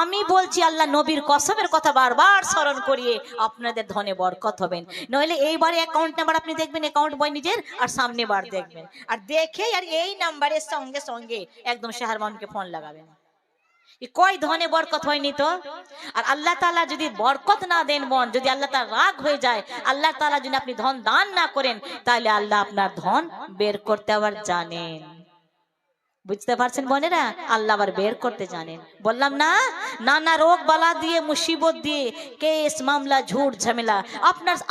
A: আমি বলছি আল্লাহ নবীর কসমের কথা বারবার স্মরণ করিয়ে আপনাদের ধনে বরকত হবেন। নইলে এইবারে অ্যাকাউন্ট নাম্বার আপনি দেখবেন, অ্যাকাউন্ট বই নিজের, আর সামনে বার দেখবেন, আর দেখে আর এই নাম্বারের সঙ্গে সঙ্গে একদম শাহরমানকে ফোন লাগাবেন। কয় ধনে বরকত হয়নি তো। আর আল্লাহ তাআলা যদি বরকত না দেন বোন, যদি আল্লাহ তাআলা রাগ হয়ে যায়, আল্লাহ তাআলা যদি আপনি ধন দান না করেন, তাহলে আল্লাহ আপনার ধন বের করতে আবার জানেন। বুঝতে পারছেন বোনেরা? আল্লাহ আবার বের করতে জানেন। বললাম না, নানা রোগ বালা দিয়ে, মুসিবত দিয়ে, কেস মামলা ঝুট ঝামেলা,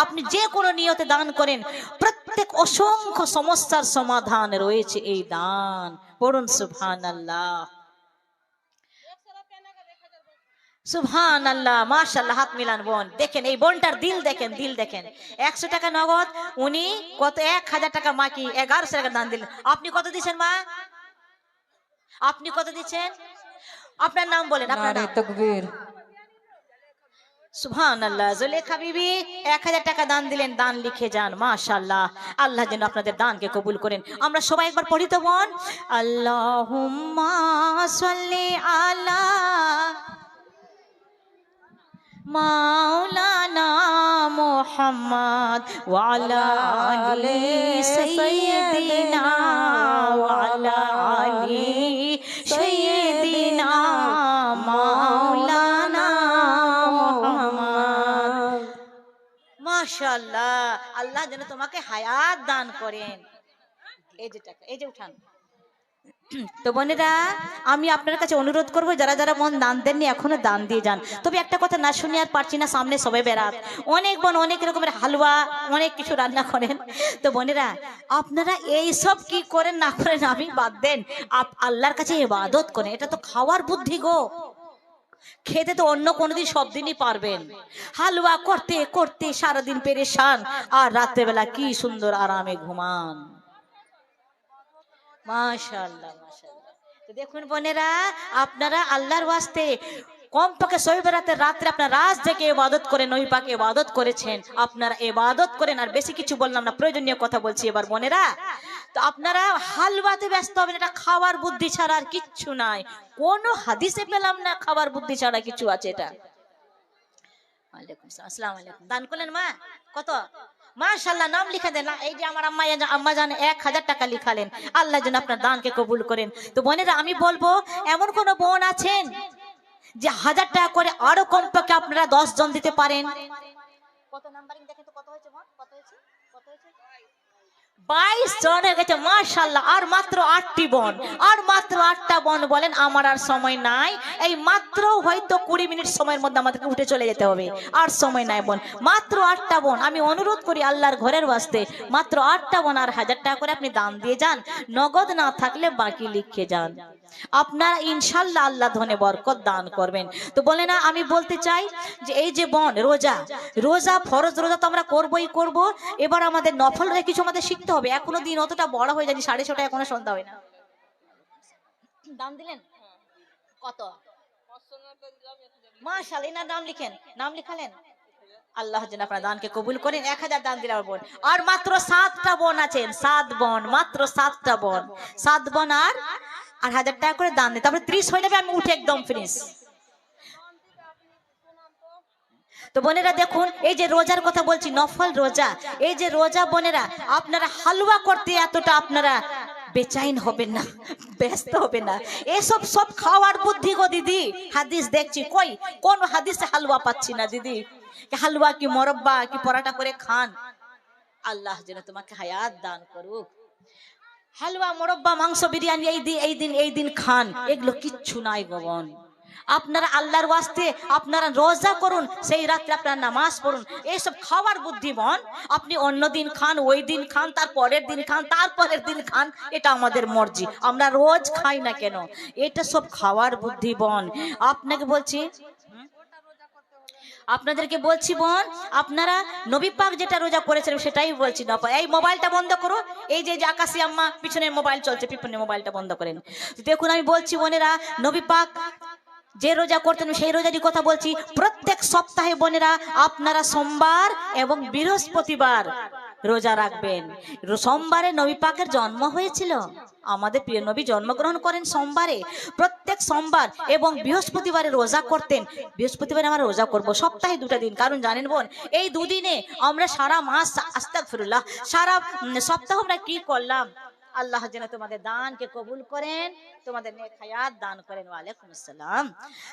A: আপনি যে কোনো নিয়তে দান করেন, প্রত্যেক অসংখ্য সমস্যার সমাধান রয়েছে এই দান। পড়ুন সুবহানাল্লাহ, সুবহানাল্লাহ, মাশাআল্লাহ। হাত মিলান বোন। দেখেন এই বোনটার দিল দেখেন, দিল দেখেন। 100 টাকা নগদ, উনি কত 1000 টাকা মা কি 1100 টাকা দান দিলেন। আপনি কত দিচ্ছেন মা? আপনি কত দিচ্ছেন? আপনার নাম বলেন, আপনার
B: নারে
A: নাম।
B: তাকবীর।
A: সুবহানাল্লাহ। জুলেখা বিবি 1000 টাকা দান দিলেন। দান লিখে যান। মাশাআল্লাহ, আল্লাহ যেন আপনাদের দানকে কবুল করেন। আমরা সবাই একবার পড়ি তো বোন, আল্লাহুম্মা সাল্লি আলা মাওলানা মুহাম্মদ ওয়া আলা আলি সাইয়্যিদিনা ওয়া আলা আলি সাইয়্যিদিনা মাওলানা মুহাম্মদ। মাশাআল্লাহ, আল্লাহ যেন তোমাকে হায়াত দান করেন। এই যে টাকা, এই যে উঠান। তো বোনেরা, আমি আপনার কাছে অনুরোধ করব, যারা যারা মন দান দেননি এখনো দান দিয়ে যান। তবে একটা কথা না শুনি আর পারছি না, সামনে সবে বেরাত, অনেক বোন অনেক রকমের হালুয়া অনেক কিছু রান্না করেন। তো বোনেরা, আপনারা এই সব কি করেন না করেন আমি বাদ দেন, আল্লাহর কাছে ইবাদত করেন। এটা তো খাওয়ার বুদ্ধি গো, খেতে তো অন্য কোনোদিন সব দিনই পারবেন। হালুয়া করতে করতে সারাদিন পেরেশান, আর রাত্রেবেলা কি সুন্দর আরামে ঘুমান। মাশাআল্লাহ, মাশাআল্লাহ। তো দেখুন বোনেরা, আপনারা আল্লাহর ওয়াস্তে কমপক্ষে শবে বরাতের রাত্রে আপনারা রাত জেগে ইবাদত করেন, নবী পাক ইবাদত করেছেন, আপনারা ইবাদত করেন। আর বেশি কিছু বললাম না, প্রয়োজনীয় কথা বলছি এবার বোনেরা। তো আপনারা হালুয়াতে ব্যস্ত হবেন, এটা খাওয়ার বুদ্ধি ছাড়া আর কিচ্ছু নাই। কোন হাদিসে পেলাম না খাবার বুদ্ধি ছাড়া কিছু আছে এটা। ওয়ালাইকুম আসসালাম, আসসালামু আলাইকুম। দান করলেন মা কত? মাশাআল্লাহ, নাম লিখে দেন। এই যে আমার আম্মা জান 1000 টাকা লিখালেন। আল্লাহ যেন আপনার দানকে কবুল করেন। তো বোনেরা, আমি বলবো, এমন কোন বোন আছেন যে 1000 টাকা করে আরো কমপক্ষে আপনারা 10 জন দিতে পারেন? কত নাম্বারিং দেখেন তো, কত হয়েছে বোন? কত হয়েছে? কত হয়েছে? 22 জন হয়ে গেছে। মাশাআল্লাহ। আর মাত্র 8টি বোন, আর মাত্র 8টা বোন বলেন আমার আর সময় নাই। এই মাত্র হয়তো 20 মিনিট সময়ের মধ্যে আমাদেরকে উঠে চলে যেতে হবে, আর সময় নাই বোন। মাত্র 8টা বোন, আমি অনুরোধ করি আল্লাহর ঘরের ওয়াস্তে, মাত্র 8টা বোন আর 1000 টাকা করে আপনি দান দিয়ে যান। নগদ না থাকলে বাকি লিখে যান, আপনারা ইনশাআল্লাহ আল্লাহ ধনে বরকত দান করবেন। তো বলে না, আমি বলতে চাই যে এই যে বোন রোজা, রোজা ফরজ রোজা তো আমরা করবই করব, এবার আমাদের নফল কিছু আমাদের শিখতে হবে। এখনো দিন অতটা বড় হয়ে যায়নি, 6:30 এখনো সন্ধ্যা হয় না। দান দিলেন কত? মাশাআল্লাহ, এনার নাম লিখেন, নাম লিখালেন। আল্লাহ যেন আপনার দানকে কবুল করেন। 1000 দান দিলাম বোন। আর মাত্র 7টা বোন আছেন, 7 বোন, মাত্র 7টা বোন, 7 বোন আর 1000 টাকা করে দান দিন। তারপরে 30 হয়ে যাবে, আমি উঠে একদম ফিনিশ। তো বোনেরা দেখুন, এই যে রোজার কথা বলছি, নফল রোজা, এই যে রোজা বোনেরা, আপনারা হালুয়া করতে এতটা আপনারা বেচাইন হবেন না, ব্যস্ত হবে না। এসব সব খাওয়ার বুদ্ধি গো দিদি। হাদিস দেখছি, কই কোন হাদিসে হালুয়া পাচ্ছি না দিদি। হালুয়া কি মরব্বা কি পরাটা করে খান, আল্লাহ যেন তোমাকে হায়াত দান করুক। হালুয়া মরব্বা মাংস বিরিয়ানি এই দিন খান, এগুলো কিচ্ছু নাই গো বোন। আপনারা আল্লাহর ওয়াস্তে আপনারা রোজা করুন, সেই রাত্রে আপনারা নামাজ পড়ুন। এইসব খাওয়ার বুদ্ধি বোন, আপনি অন্য দিন খান, ওই দিন খান, তার পরের দিন খান, তারপরের দিন খান, এটা আমাদের মর্জি, আমরা রোজ খাই না কেন, এটা সব খাওয়ার বুদ্ধি বোন। আপনাকে বলছি, আপনাদেরকে বলছি বোন, আপনারা নবী পাক যেটা রোজা করেছেন সেটাই বলছি না। এই মোবাইলটা বন্ধ করো, এই যে আকাশি আম্মা পিছনের মোবাইল চলছে, পিছনের মোবাইলটা বন্ধ করেন। দেখুন আমি বলছি বোনেরা, নবী পাক যে রোজা করতেন সেই রোজারই কথা বলছি। প্রত্যেক সপ্তাহে বোনেরা আপনারা সোমবার এবং বৃহস্পতিবার রোজা রাখবেন। সোমবারে নবী পাকের জন্ম হয়েছিল, আমাদের প্রিয় নবী জন্মগ্রহণ করেন সোমবারে। প্রত্যেক সোমবার এবং বৃহস্পতিবারে রোজা করতেন। বৃহস্পতিবারে আমরা রোজা করব সপ্তাহে 2টা দিন, কারণ জানেন বোন, এই দুদিনে আমরা সারা মাস, আস্তাগফিরুল্লাহ, সারা সপ্তাহ আমরা কি করলাম, আল্লাহ যেন তোমাদের দানকে কবুল করেন, তোমাদের নেক হায়াত দান করেন। ওয়ালাইকুম আসসালাম।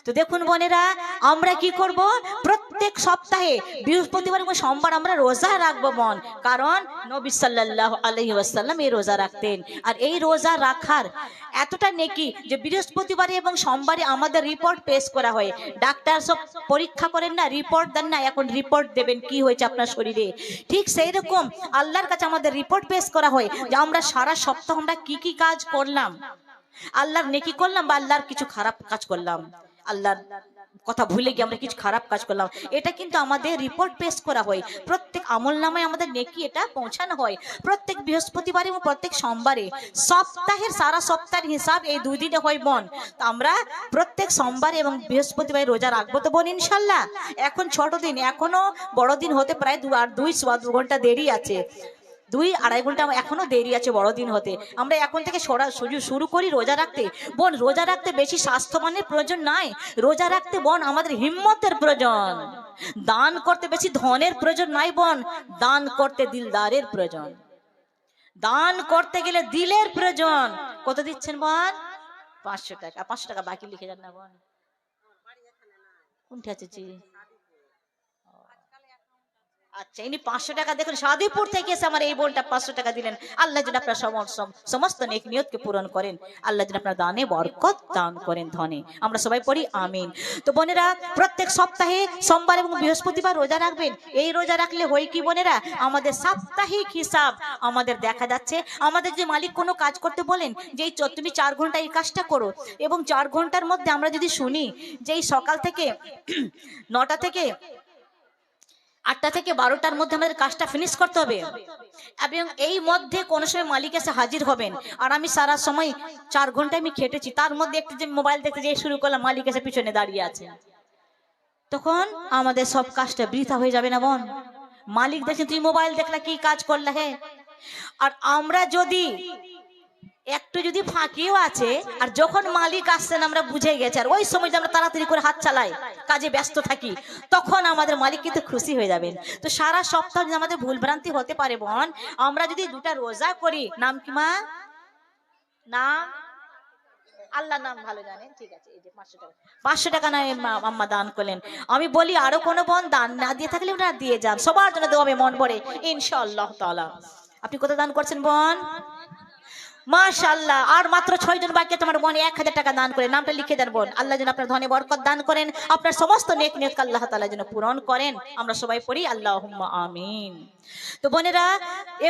A: তো দেখুন বোনেরা, আমরা কি করব, প্রত্যেক সপ্তাহে বৃহস্পতিবার এবং সোমবার আমরা রোজা রাখবো বোন, কারণ নবী সাল্লাল্লাহু আলাইহি ওয়াসাল্লাম এই রোজা রাখতেন। আর এই রোজা রাখার এতটা নেকি যে বৃহস্পতিবারে এবং সোমবারে আমাদের রিপোর্ট পেশ করা হয়। ডাক্তার সব পরীক্ষা করেন না, রিপোর্ট দেন না, এখন রিপোর্ট দেবেন কি হয়েছে আপনার শরীরে, ঠিক সেই রকম আল্লাহর কাছে আমাদের রিপোর্ট পেশ করা হয় যে আমরা সারা সপ্তাহ আমরা কি কি কাজ করলাম, আল্লাহর নেকি করলাম বা আল্লাহর কিছু খারাপ কাজ করলাম, আল্লাহর কথা ভুলে গিয়ে আমরা কিছু খারাপ কাজ করলাম, এটা কিন্তু আমাদের রিপোর্ট পেশ করা হয়। প্রত্যেক আমল নামায় আমাদের নেকি এটা পৌঁছানো হয় প্রত্যেক বৃহস্পতিবারে এবং প্রত্যেক সোমবারে। সপ্তাহের সারা সপ্তাহের হিসাব এই 2 দিনে হয় বোন। তো আমরা প্রত্যেক সোমবারে এবং বৃহস্পতিবারে রোজা রাখবো তো বোন ইনশাল্লাহ। এখন ছোট দিন, এখনো বড় দিন হতে প্রায় 2 ঘন্টা দেরি আছে, 2-2.5 ঘন্টা এখনো দেরি আছে বড়দিন হতে। আমরা এখন থেকে শুরু করি রোজা রাখতে। বোন রোজা রাখতে বেশি স্বাস্থ্যবানের প্রয়োজন নাই, রোজা রাখতে বোন আমাদের হিম্মতের প্রয়োজন, দান করতে বেশি ধনের প্রয়োজন নাই বোন, দান করতে দিলদারের প্রয়োজন, দান করতে গেলে দিলের প্রয়োজন। কত দিচ্ছেন বোন? 500 টাকা। 500 টাকা বাকি লিখে যান না বোন। কোনটা আছে জি? আচ্ছা, ইনি 500 টাকা দেখুন সাদিপুর থেকে এসে আমার এই বোনটা 500 টাকা দিলেন। আল্লাহ যেন আপনার সমস্ত নেক নিয়তকে পূরণ করেন, আল্লাহ যেন আপনার দানে বরকত দান করেন ধনে। আমরা সবাই পড়ি আমিন। তো বোনেরা, প্রত্যেক সপ্তাহে সোমবার এবং বৃহস্পতিবার রোজা রাখবেন। এই রোজা রাখলে হয় কি বোনেরা, আমাদের সাপ্তাহিক হিসাব আমাদের দেখা যাচ্ছে। আমাদের যে মালিক কোনো কাজ করতে বলেন যে তুমি 4 ঘন্টা এই কাজটা করো, এবং 4 ঘন্টার মধ্যে আমরা যদি শুনি যে এই সকাল থেকে 9টা থেকে 8টা থেকে 12টার মধ্যে আমাদের কাজটা ফিনিশ করতে হবে, এবং এই মধ্যে কোনো সময় মালিক এসে হাজির হবেন। আর আমি সারা সময় 4 ঘন্টা আমি খেটেছি, তার মধ্যে একটু যে মোবাইল দেখতে যে শুরু করলাম, মালিক এসে পিছনে দাঁড়িয়ে আছে, তখন আমাদের সব কাজটা বৃথা হয়ে যাবে না বোন? মালিক দেখছে তুই মোবাইল দেখলা, কি কাজ করলা হে। আর আমরা যদি একটু যদি ফাঁকিও আছে, আর যখন মালিক আসছেন আমরা বুঝে গেছি, আর ওই সময় আমরা তাড়াতাড়ি করে হাত চালাই, কাজে ব্যস্ত থাকি, তখন আমাদের মালিক কিন্তু খুশি হয়ে যাবেন। তো সারা সপ্তাহ যদি আমাদের ভুলভ্রান্তি হতে পারে বোন, আমরা যদি 2টা রোজা করি, নাম কি মা? নাম আল্লাহ নাম ভালো জানেন, ঠিক আছে। এই যে 500 টাকা না আম্মা দান করলেন। আমি বলি আরো কোনো বোন দান না দিয়ে থাকলে ওরা দিয়ে যান, সবার জন্য দেওয়া হবে মন ভরে ইনশাআল্লাহ তাআলা। আপনি কত দান করছেন বোন? মাশাআল্লাহ। আর মাত্র 6 জন বাকি, তোমার বোন 1000 টাকা দান করে নামটা লিখে দেন বোন। আল্লাহ যেন আপনার ধনে বরকত দান করেন, আপনার সমস্ত নেক নিয়ত আল্লাহ তাআলা যেন পূরণ করেন। আমরা সবাই পড়ি আল্লাহুম্মা আমিন। তো বোনেরা,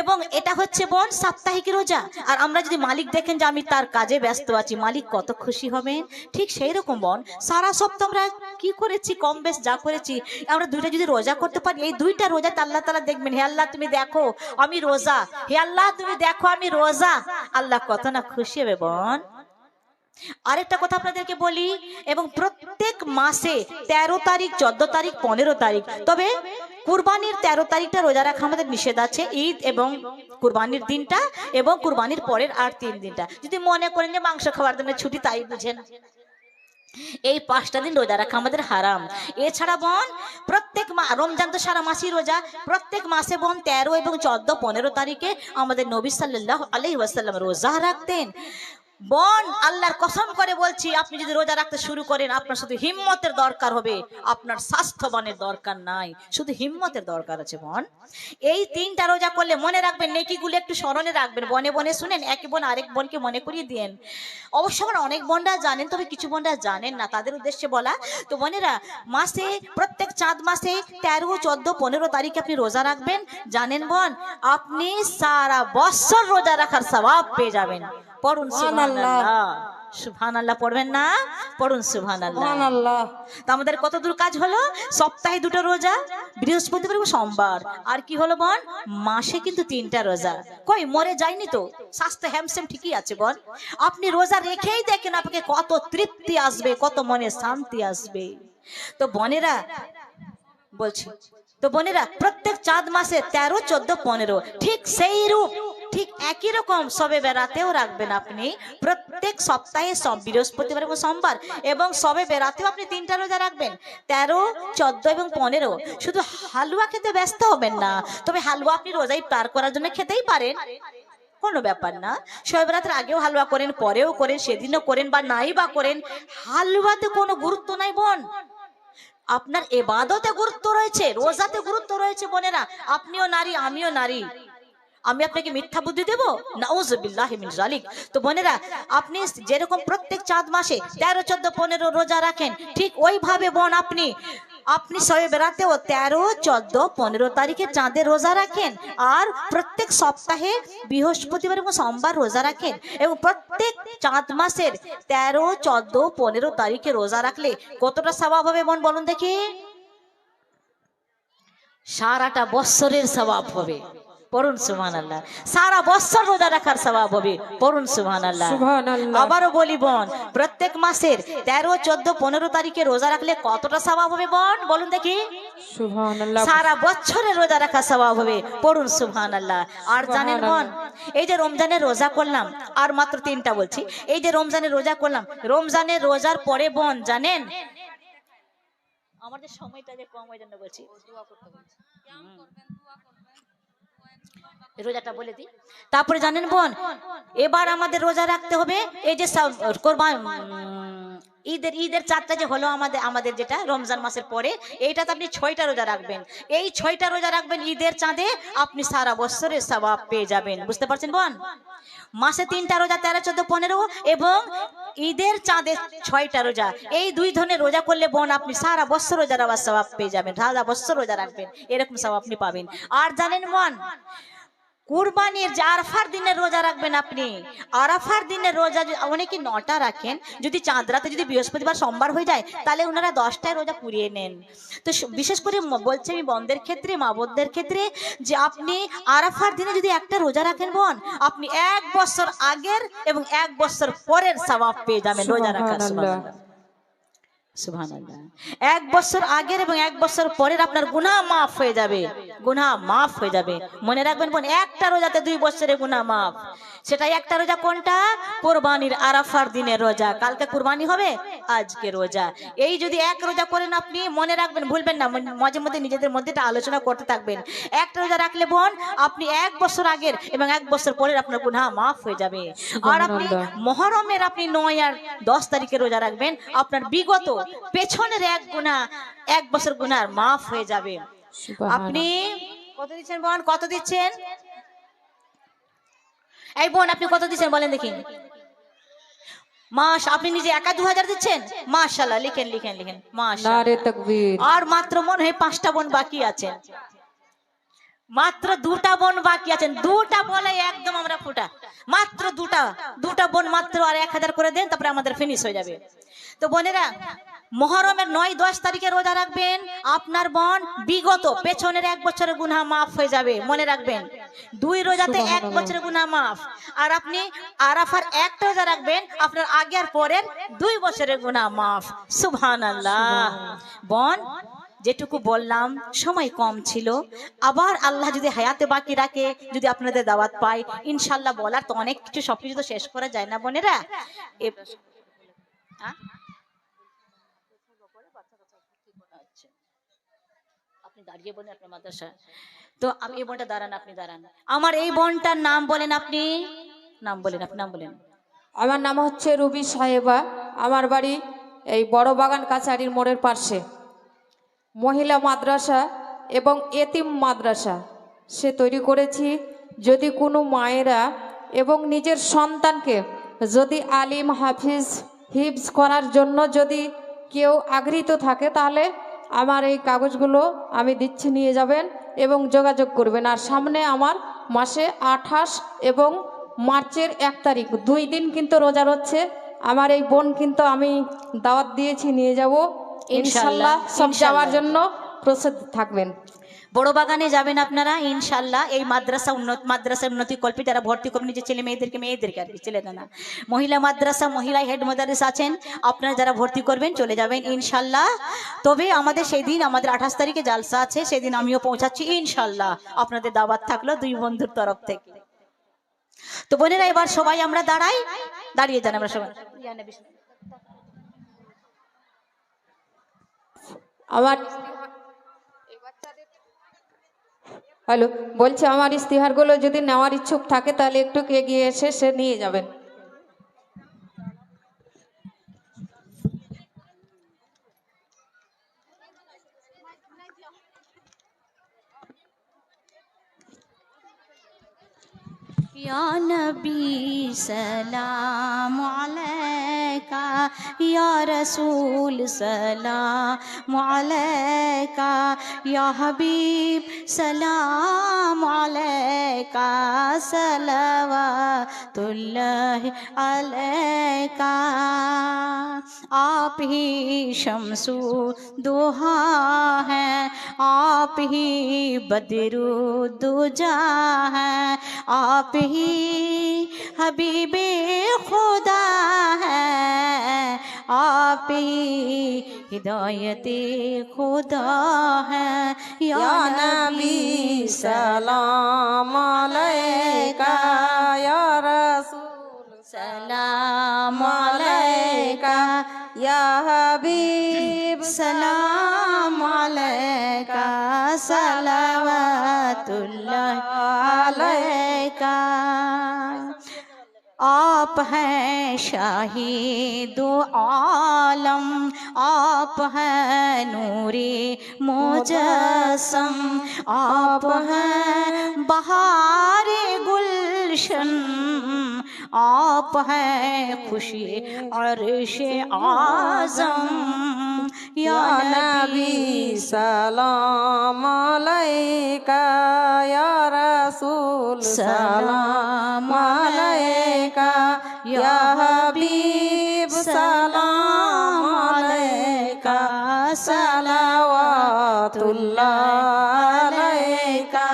A: এবং এটা হচ্ছে বোন সাপ্তাহিক রোজা। আর আমরা যদি মালিক দেখেন যে আমি তার কাজে ব্যস্ত আছি, মালিক কত খুশি হবেন। ঠিক সেই রকম বোন, সারা সপ্তাহ আমরা কি করেছি, কম বেশ যা করেছি, আমরা 2টা যদি রোজা করতে পারি, এই 2টা রোজাতে আল্লাহ তাআলা দেখবেন, হে আল্লাহ তুমি দেখো আমি রোজা, হে আল্লাহ তুমি দেখো আমি রোজা, আল্লাহ কত না খুশি হবে বোন। আরেকটা কথা আপনাদেরকে বলি, এবং প্রত্যেক মাসে 13 তারিখ, 14 তারিখ, 15 তারিখ, তবে কুরবানির 13 তারিখটা রোজা রাখা আমাদের নিষেধ আছে, ঈদ এবং কুরবানির দিনটা এবং কুরবানির পরের আর 3 দিনটা। যদি মনে করেন যে মাংস খাওয়ার জন্য ছুটি, তাই বুঝেন, এই 5টা দিন রোজা রাখা আমাদের হারাম। এছাড়া বোন প্রত্যেক রমজান তো সারা মাসই রোজা, প্রত্যেক মাসে বোন 13 এবং 14 15 তারিখে আমাদের নবী সাল্লাল্লাহু আলাইহি ওয়াসাল্লাম রোজা রাখতেন। বোন আল্লাহর কসম করে বলছি, আপনি যদি রোজা রাখতে শুরু করেন, আপনার শুধু হিম্মতের দরকার হবে, আপনার স্বাস্থ্যবানের দরকার নাই, শুধু হিম্মতের দরকার আছে বোন। এই 3টা রোজা করলে মনে রাখবেন, নেকিগুলো একটু স্মরণে রাখবেন, বনে বনে শুনেন, এক বোন আরেক বোনকে মনে করিয়ে দিয়েন। অবশ্য আমার অনেক বোনরা জানেন, তবে কিছু বোনরা জানেন না, তাদের উদ্দেশ্যে বলা। তো বোনেরা, মাসে প্রত্যেক চাঁদ মাসে 13 14 15 তারিখে আপনি রোজা রাখবেন। জানেন বোন, আপনি সারা বছর রোজা রাখার সওয়াব পেয়ে যাবেন। পড়ুন সুবহানাল্লাহ। সুবহানাল্লাহ পড়বেন না? পড়ুন সুবহানাল্লাহ।
B: সুবহানাল্লাহ।
A: তো আমাদের কত দূর কাজ হলো? সপ্তাহে 2টা রোজা, বৃহস্পতিবার এবং সোমবার। আর কি হলো বোন? মাসে কিন্তু 3টা রোজা। কই মরে যায়নি তো, স্বাস্থ্য হ্যামস্যাম ঠিকই আছে বোন। আপনি রোজা রেখেই দেখেন আপনাকে কত তৃপ্তি আসবে, কত মনে শান্তি আসবে। তো বোনেরা বলছি, তো বোনেরা প্রত্যেক চাঁদ মাসে 13 14 15 ঠিক সেই রূপ, ঠিক একই রকম সবে বেড়াতেও রাখবেন আপনি। প্রত্যেক সপ্তাহে বৃহস্পতিবার এবং সোমবার, এবং সবে বেড়াতেও আপনি 3টা রোজা রাখবেন, 13 14 এবং 15। শুধু হালুয়া খেতে ব্যস্ত হবেন না, তবে হালুয়া আপনি রোজাই পার করার জন্য খেতেই পারেন, কোনো ব্যাপার না। শবে বরাতের আগেও হালুয়া করেন, পরেও করেন, সেদিনও করেন বা নাই বা করেন, হালুয়াতে কোনো গুরুত্ব নাই বোন। আপনার ইবাদতে গুরুত্ব রয়েছে, রোজাতে গুরুত্ব রয়েছে। বোনেরা, আপনিও নারী, আমিও নারী, আমি আপনাকে মিথ্যা বুদ্ধি দেব? নাউযুবিল্লাহি মিন যালিক। তো বোনেরা, আপনি যেরকম প্রত্যেক চাঁদ মাসে 13 14 15 রোজা রাখেন, ঠিক ওইভাবে বোন আপনি শবে বেরাতেও 13 14 15 তারিখে চাঁদের রোজা রাখেন, আর প্রত্যেক সপ্তাহে বৃহস্পতিবার এবং সোমবার রোজা রাখেন, এবং প্রত্যেক চাঁদ মাসের 13 14 15 তারিখে রোজা রাখলে কতটা সওয়াব হবে বোন বলুন দেখি? সারাটা বছরের সওয়াব হবে। পড়ুন সুবহানাল্লাহ। সারা বছর রোজা রাখার সওয়াব হবে। পড়ুন সুবহানাল্লাহ।
B: সুবহানাল্লাহ।
A: আবারও বলি বোন, প্রত্যেক মাসের 13 14 15 তারিখে রোজা রাখলে কতটা সওয়াব হবে বোন বলুন দেখি?
B: সুবহানাল্লাহ।
A: সারা বছরের রোজা রাখার সওয়াব হবে। পড়ুন সুবহানাল্লাহ। আর জানেন বোন, এই যে রমজানের রোজা করলাম, আর মাত্র 3টা বলছি, এই যে রমজানের রোজা করলাম, রমজানের রোজার পরে বোন জানেন, আমাদের সময়টা যে কম ওই জন্য বলছি, রোজাটা বলে দিই, তারপরে জানেন বোন, এবার আমাদের রোজা রাখতে হবে এই যে ঈদের চাঁদটা যে হলো আমাদের যেটা রমজান মাসের পরে, এইটাতে আপনি 6টা রোজা রাখবেন। এই 6টা রোজা রাখবেন ঈদের চাঁদে, আপনি সারা বছরের সওয়াব পেয়ে যাবেন। বুঝতে পারছেন বোন? মাসে 3টা রোজা 13 14 15, এবং ঈদের চাঁদে 6টা রোজা, এই 2 ধরনের রোজা করলে বোন আপনি সারা বছর রোজার সওয়াব পেয়ে যাবেন। সারা বছর রোজা রাখবেন, এরকম সওয়াব আপনি পাবেন। আর জানেন বোন, কুরবানির যে আরাফার দিনের রোজা রাখবেন আপনি, আরাফার দিনের রোজা অনেকে 9টা রাখেন, যদি চাঁদ রাতে যদি বৃহস্পতিবার সোমবার হয়ে যায়, তাহলে ওনারা 10টায় রোজা পুরিয়ে নেন। তো বিশেষ করে বলছে আমি বোনদের ক্ষেত্রে, মা বোনদের ক্ষেত্রে, যে আপনি আরাফার দিনে যদি একটা রোজা রাখেন বোন, আপনি 1 বছর আগের এবং 1 বছর পরের সওয়াব পেয়ে যাবেন রোজা রাখার। সুবহানাল্লাহ সুবহানাল্লাহ। 1 বছর আগের এবং 1 বছর পরের আপনার গুনাহ মাফ হয়ে যাবে, গুনাহ মাফ হয়ে যাবে। মনে রাখবেন বোন, একটা রোজাতে 2 বছরের গুনাহ মাফ। সেটা একটা রোজা কোনটা? কুরবানির আরাফার দিনের রোজা। কালকে কুরবানি হবে, আজকে রোজা। এই যদি এক রোজা করেন আপনি, মনে রাখবেন, ভুলবেন না, মাঝে মধ্যে নিজেদের মধ্যে এটা আলোচনা করতে থাকবেন। একটা রোজা রাখলে বোন আপনি 1 বছর আগের এবং 1 বছর পরের আপনার গুনাহ মাফ হয়ে যাবে। আর আপনি মুহররমের আপনি 9 আর 10 তারিখে রোজা রাখবেন, আপনার বিগত পেছনের 1 বছর গুনাহ মাফ হয়ে যাবে। আপনি কত দিচ্ছেন বোন? কত দিচ্ছেন? এই বোন আপনি কত দিচ্ছেন বলেন দেখি? মাস আপনি নিজে একা 2000 দিচ্ছেন? মাশাআল্লাহ, লিখেন লিখেন লিখেন, মাশাআল্লাহ।
B: নারে তাকবীর।
A: আর মাত্র মনে হয় 5টা বোন বাকি আছেন, মাত্র 2টা বোন বাকি আছেন। 2টা বলে একদম আমরা ফুটা, মাত্র 2টা বোন মাত্র। আর 1000 করে দেন, তারপরে আমাদের ফিনিশ হয়ে যাবে। তো বোনেরা, মুহররমের 9 10 তারিখে রোজা রাখবেন, আপনার বোন বিগত পেছনের 1 বছরের গুনাহ মাফ হয়ে যাবে। মনে রাখবেন, 2 রোজাতে 1 বছরের গুনাহ মাফ। আর আপনি আরাফার 1টা রোজা রাখবেন, আপনার আগে আর পরের 2 বছরের গুনাহ মাফ। সুবহানাল্লাহ। বোন যেটুকু বললাম সময় কম ছিল, আবার আল্লাহ যদি হায়াতে বাকি রাখে, যদি আপনাদের দাওয়াত পাই, ইনশাআল্লাহ বলার তো অনেক কিছু, সবকিছু তো শেষ করা যায় না বোনেরা। আপনি দাঁড়িয়ে বলেন আপনার মাদ্রাসা। তো আমি এই বোনটা দাঁড়ান, আপনি দাঁড়ান। আমার এই বোনটার নাম বলেন আপনি, নাম বলেন, আপনি নাম বলেন।
B: আমার নাম হচ্ছে রুবি সাহেবা। আমার বাড়ি এই বড় বাগান কাছারির মোড়ের পাশে। মহিলা মাদ্রাসা এবং এতিম মাদ্রাসা সে তৈরি করেছি। যদি কোনো মায়েরা এবং নিজের সন্তানকে যদি আলিম হাফিজ হিফজ করার জন্য যদি কেউ আগ্রহীত থাকে, তাহলে আমার এই কাগজগুলো আমি দিচ্ছি, নিয়ে যাবেন এবং যোগাযোগ করবেন। আর সামনে আমার মাসে 28 এবং মার্চের 1 তারিখ 2 দিন কিন্তু রোজা হচ্ছে। আমার এই বোন কিন্তু আমি দাওয়াত দিয়েছি, নিয়ে যাব ইনশাল্লাহ। সব যাওয়ার জন্য প্রস্তুত থাকবেন।
A: বড় বাগানে যাবেন আপনারা ইনশাল্লাহ। এই মাদ্রাসা উন্নতি কল্পে যারা ভর্তি করবেন নিজের ছেলে মেয়েদেরকে আর কি, ছেলেরা না, মহিলা মাদ্রাসা, মহিলা হেড মাদ্রাসা আছেন, আপনারা যারা ভর্তি করবেন চলে যাবেন ইনশাল্লাহ। তবে আমাদের সেই দিন আমাদের 28 তারিখে জালসা আছে, সেদিন আমিও পৌঁছাচ্ছি ইনশাল্লাহ। আপনাদের দাওয়াত থাকলো 2 বন্ধুর তরফ থেকে। তো বোনেরা এবার সবাই আমরা দাঁড়াই, দাঁড়িয়ে যান আমরা সবাই।
B: আমার হ্যালো, বলছি আমার ইস্তিহারগুলো যদি নেওয়ার ইচ্ছুক থাকে তাহলে একটু এগিয়ে এসে সে নিয়ে যাবেন।
A: या नबी सलाम अलैका, या रसूल सलाम अलैका, या हबीब सलाम अलैका, सलवातुल्लाह अलैका। आप ही शम्सु दुहा हैं, आप ही बदरु दुजा हैं, आप ही हबीबे खुदा है, आप ही हिदायते खुदा है। या नबी
B: सलाम अलैका, या रसूल
A: सलाम अलैका,
B: या हबीब
A: सलाम अलैका, सलावतुल्लाह अलैका। आप हैं शाहिदो आलम, आप हैं नूरे मुजस्सम, आप हैं बहारे गुलशन, आप हैं खुशी अर्शे आज़म। या नबी
B: सलाम अलैका, या रसूल
A: सलाम
B: अलैका, या हबीब सलाम अलैका, सलावातुल्लाह अलैका।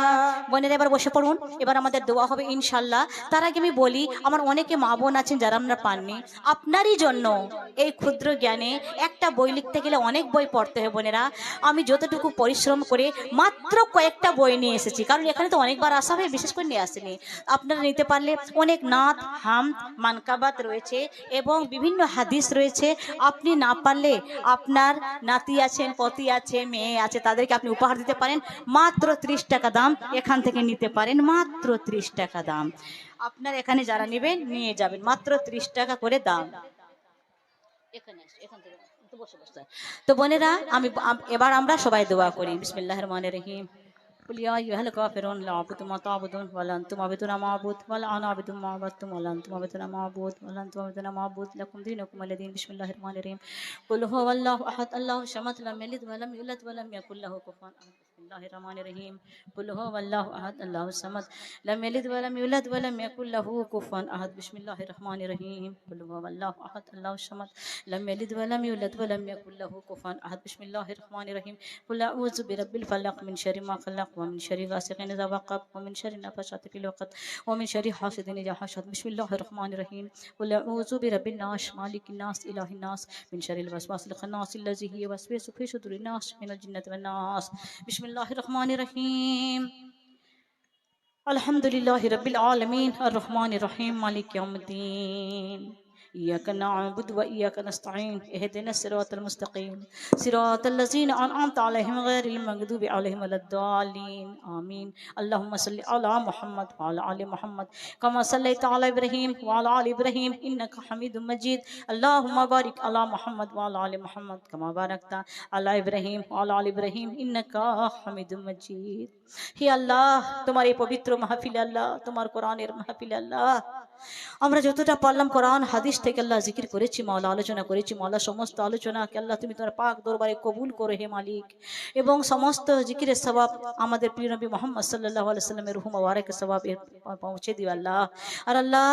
A: বোনেরা এবার বসে পড়ুন, এবার আমাদের দোয়া হবে ইনশাল্লাহ। তার আগে আমি বলি, আমার অনেকে মা বোন আছেন যারা আমরা পাননি, আপনারই জন্য এই ক্ষুদ্র জ্ঞানে একটা বই লিখতে গেলে অনেক বই পড়তে হয় বোনেরা। আমি যতটুকু পরিশ্রম করে মাত্র কয়েকটা বই নিয়ে এসেছি, কারণ এখানে তো অনেকবার আসা হয়, বিশেষ করে নিয়ে আসেনি। আপনারা নিতে পারলে অনেক নাত হাম মানকাবাত রয়েছে এবং বিভিন্ন হাদিস রয়েছে। আপনি না পারলে আপনার নাতি আছেন, পতি আছে, মেয়ে আছে, তাদেরকে আপনি উপহার দিতে পারেন। মাত্র 30 টাকা দাম, এখান থেকে নিতে পারেন, মাত্র 30 টাকা দাম। আপনার এখানে যারা নেবেন নিয়ে যাবেন, মাত্র 30 টাকা করে দাম। তো বোনেরা এবার আমরা সবাই দোয়া করি। বিসমিল্লাহির রহমানির রহিম। قل يا أيها الكافرون لا أعبد ما تعبدون ولا أنتم عابدون ما أعبد ولا أنا عابد ما عبدتم ولا أنتم عابدون ما أعبد ولا أنتم عابدون ما أعبد لكم دينكم ولي دين. بسم الله الرحمن الرحيم. قل هو الله أحد الله الصمد لم يلد ولم يولد ولم يكن له كفوا أحد. بسم الله الرحمن الرحيم. قل هو الله أحد الله الصمد لم يلد ولم يولد ولم يكن له كفوا أحد. بسم الله الرحمن الرحيم. قل هو الله أحد الله الصمد لم يلد ولم يولد ولم يكن له كفوا أحد. بسم الله الرحمن الرحيم. قل أعوذ برب الفلق من شر ما خلق ومن شر غاسق إذا وقب ومن شر النفاثات في العقد ومن شر حاسد إذا حسد. بسم الله الرحمن الرحيم. قل أعوذ برب الناس مالك الناس إله الناس من شر الوسواس الخناس الذي يوسوس في صدور الناس من الجنة والناس. بسم الله الرحمن الرحيم. الحمد لله رب العالمين الرحمن الرحيم مالك يوم الدين إياك نعبد وإياك نستعين اهدنا الصراط المستقيم صراط الذين أنعمت عليهم غير المغضوب عليهم ولا الضالين آمين اللهم صل على محمد وعلى آل محمد كما صليت على إبراهيم وعلى آل إبراهيم إنك حميد مجيد اللهم بارك على محمد وعلى آل محمد كما باركت على إبراهيم وعلى آل إبراهيم إنك حميد مجيد হে আল্লাহ তোমার এই পবিত্র মাহফিলে আল্লাহ তোমার কোরআনের মাহফিলে আল্লাহ আমরা যতটা পারলাম কোরআন হাদিস থেকে আল্লাহ জিকির করেছি মাওলা আলোচনা করেছি মাওলা সমস্ত আলোচনাকে আল্লাহ তুমি তোমার পাক দরবারে কবুল করো হে মালিক এবং সমস্ত জিকিরের সওয়াব আমাদের প্রিয় নবী মুহাম্মদ সাল্লাল্লাহু আলাইহি সাল্লামের রূহ মুবারকের সওয়াব পৌঁছে দিও আল্লাহ আর আল্লাহ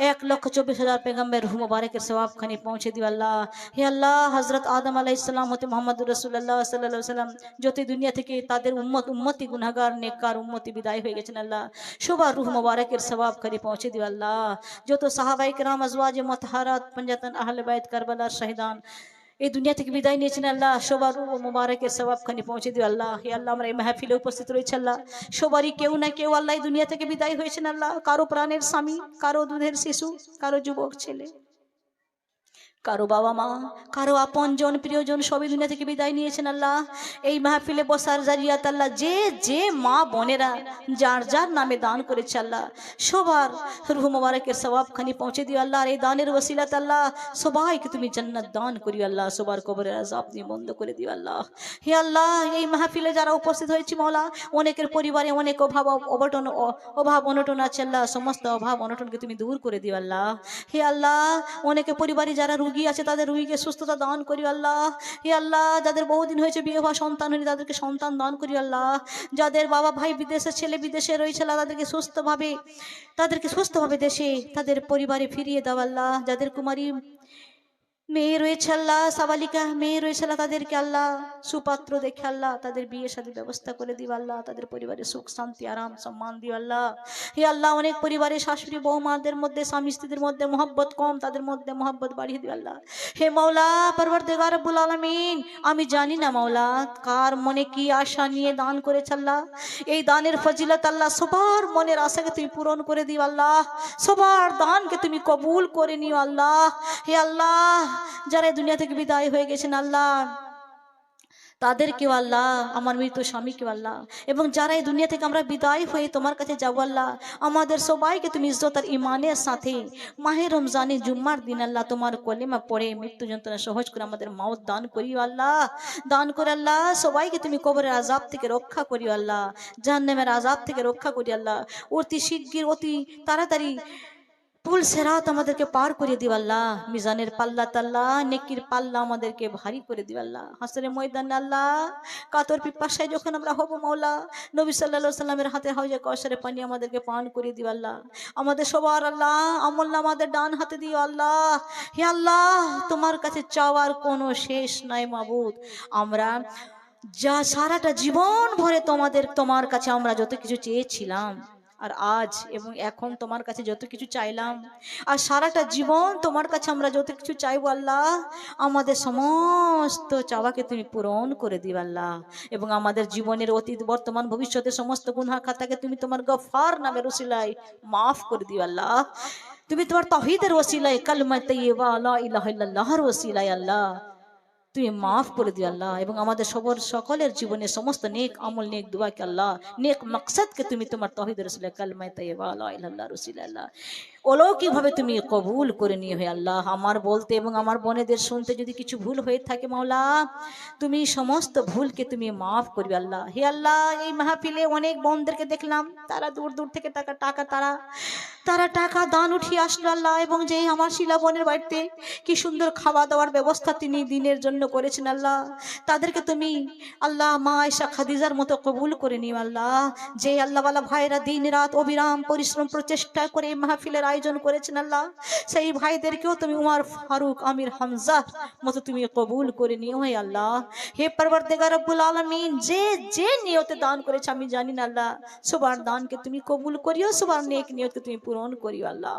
A: 1,24,000 পেগম্বর রূহ মুবারকের সওয়াব খানি পৌঁছে দিও আল্লাহ হে আল্লাহ হযরত আদম আলাইহিস সালাম হতে মুহাম্মদুর রাসূলুল্লাহ সাল্লাল্লাহু আলাইহি সাল্লাম যত দুনিয়া থেকে তাদের উম্মতি গুনাহগার নেককার উম্মতি বিদায় হয়ে গেছেন আল্লাহ সবার রূহ মুবারকের সওয়াব খানি পৌঁছে দিও আল্লাহ যত সাহাবায়ে কেরাম আজওয়াজে মুতাহহারাত পঞ্জাতন আহলে বাইত কারবালার শহীদান এই দুনিয়া থেকে বিদায় নিয়েছেন আল্লাহ সবার রূহ মুবারকের সওয়াব খানি পৌঁছে দিও আল্লাহ হে আল্লাহ আমরা এই মাহফিলে উপস্থিত রয়েছে আল্লাহ সবারই কেউ না কেউ আল্লাহ এই দুনিয়া থেকে বিদায় হয়েছেন আল্লাহ কারো প্রাণের স্বামী কারো দুধের শিশু কারো যুবক ছেলে কারো বাবা মা কারো আপনজন প্রিয়জন সবই দুনিয়া থেকে বিদায় নিয়েছেন আল্লাহ এই মাহফিলে বসার জারিয়াত আল্লাহ যে যে মা বোনেরা যার যার নামে দান করেছে আল্লাহ সবার রূহ মুবারকের সওয়াব খানি পৌঁছে দিও আল্লাহ আর এই দানের ওসিলাতে আল্লাহ সবাইকে তুমি জান্নাত দান করিও আল্লাহ সবার কবরের আযাব তুমি বন্ধ করে দিও আল্লাহ হে আল্লাহ এই মাহফিলে যারা উপস্থিত হয়েছে মাওলা অনেকের পরিবারে অনেক অভাব অনটন আছে আল্লাহ সমস্ত অভাব অনটনকে তুমি দূর করে দিও আল্লাহ হে আল্লাহ অনেকের পরিবারে যারা রোগী আছে তাদের রোগীকে সুস্থতা দান করিও আল্লাহ হে আল্লাহ যাদের বহুদিন হয়েছে বিয়ে হওয়া সন্তান হয়নি তাদেরকে সন্তান দান করিও আল্লাহ যাদের বাবা ভাই বিদেশে ছেলে বিদেশে রয়েছে আল্লাহ তাদেরকে সুস্থভাবে দেশে তাদের পরিবারে ফিরিয়ে দাও আল্লাহ যাদের কুমারী মেয়ে রয়েছে আল্লাহ সাবালিকা মেয়ে রয়েছে আল্লাহ তাদেরকে আল্লাহ সুপাত্র দেখে আল্লাহ তাদের বিয়ে শাদী ব্যবস্থা করে দিও আল্লাহ তাদের পরিবারে সুখ শান্তি আরাম সম্মান দিও আল্লাহ হে আল্লাহ অনেক পরিবারে শাশুড়ি বৌমাদের মধ্যে স্বামী স্ত্রীদের মধ্যে মহব্বত কম তাদের মধ্যে মহব্বত বাড়িয়ে দিও আল্লাহ হে মাওলা পরওয়ারদিগার রব্বুল আলামিন আমি জানি না মাওলা কার মনে কি আশা নিয়ে দান করেছে আল্লাহ এই দানের ফজিলত আল্লাহ সবার মনের আশাকে তুমি পূরণ করে দিও আল্লাহ সবার দানকে তুমি কবুল করে নিও আল্লাহ হে আল্লাহ যারা দুনিয়া থেকে বিদায় হয়ে গেছেন আল্লাহ তাদেরকেও আল্লাহ আমার মৃত স্বামীকেও আল্লাহ এবং যারা এই দুনিয়া থেকে আমরা বিদায় হয়ে তোমার কাছে যাবো আল্লাহ আমাদের সবাইকে তুমি ইজ্জত আর ইমানের সাথে মাহে রমজানে জুম্মার দিন আল্লাহ তোমার কলেমা পড়ে মৃত্যু যন্ত্রণা সহজ করে আমাদের মাউত দান করিও আল্লাহ দান করে আল্লাহ সবাইকে তুমি কবরের আযাব থেকে রক্ষা করিও আল্লাহ জাহান্নামের আযাব থেকে রক্ষা করিও আল্লাহ অতি শিগগির অতি তাড়াতাড়ি পুল সেরাত আমাদেরকে পার করে দিও আল্লাহ মিজানের পাল্লা তাল্লা নেকির পাল্লা আমাদেরকে ভারী করে দিও আল্লাহ হাসরের ময়দানে আল্লাহ কাতর পিপাসায় যখন আমরা হব মাওলা নবী সাল্লাল্লাহু আলাইহি সাল্লামের হাতে হাউজে কাউসারের পানি আমাদেরকে পান করে দিও আল্লাহ আমাদের সবার আল্লাহ আমলনামা আমাদের ডান হাতে দিও আল্লাহ হে আল্লাহ তোমার কাছে চাওয়ার কোনো শেষ নাই মাবুদ আমরা যা সারাটা জীবন ভরে তোমার কাছে আমরা যত কিছু চেয়েছিলাম আর আজ এবং এখন তোমার কাছে যত কিছু চাইলাম আর সারাটা জীবন তোমার কাছে আমরা যত কিছু চাইবো আল্লাহ আমাদের সমস্ত চাওয়াকে তুমি পূরণ করে দিও আল্লাহ এবং আমাদের জীবনের অতীত বর্তমান ভবিষ্যতের সমস্ত গুনাহ খাতাকে তুমি তোমার গফার নামের ওসিলায় মাফ করে দিও আল্লাহ তুমি তোমার তাওহীদের ওসিলায় কালিমা তাইয়্যিবা লা ইলাহা ইল্লাল্লাহর ওসিলায় আল্লাহ তুমি মাফ করে দিও আল্লাহ এবং আমাদের সকলের জীবনে সমস্ত নেক আমল নেক দুআকে আল্লাহ নেক মাকসাদকে তুমি তোমার তাওহীদের রাসূলের কালিমা তাইয়্যিবা লা ইলাহা ইল্লাল্লাহর ওসিলায় আল্লাহ অলৌকিকভাবে তুমি কবুল করে নিও হে আল্লাহ আমার বলতে এবং আমার বোনেদের শুনতে যদি কিছু ভুল হয়ে থাকে মাওলা তুমি সমস্ত ভুলকে তুমি মাফ করবে আল্লাহ হে আল্লাহ এই মাহফিলে অনেক বোনদেরকে দেখলাম তারা দূর দূর থেকে তারা টাকা দান উঠিয়ে আসলো আল্লাহ এবং যে আমার শিলা বোনের বাড়িতে কি সুন্দর খাওয়া দাওয়ার ব্যবস্থা তিনি দিনের জন্য করেছেন আল্লাহ তাদেরকে তুমি আল্লাহ মা আয়েশা খাদিজার মতো কবুল করে নিও আল্লাহ যে আল্লাহওয়ালা ভাইরা দিন রাত অবিরাম পরিশ্রম প্রচেষ্টা করে মাহফিলের আয়োজন করেছেন আল্লাহ সেই ভাইদেরকেও তুমি উমর ফারুক আমির হামজা মতো তুমি কবুল করে নিও হে আল্লাহ হে পরওয়ারদিগার রব্বুল আলামিন যে যে নিয়তে দান করেছে আমি জানি না আল্লাহ সবার দানকে তুমি কবুল করিও সবার নেক নিয়তকে তুমি পূরণ করিও আল্লাহ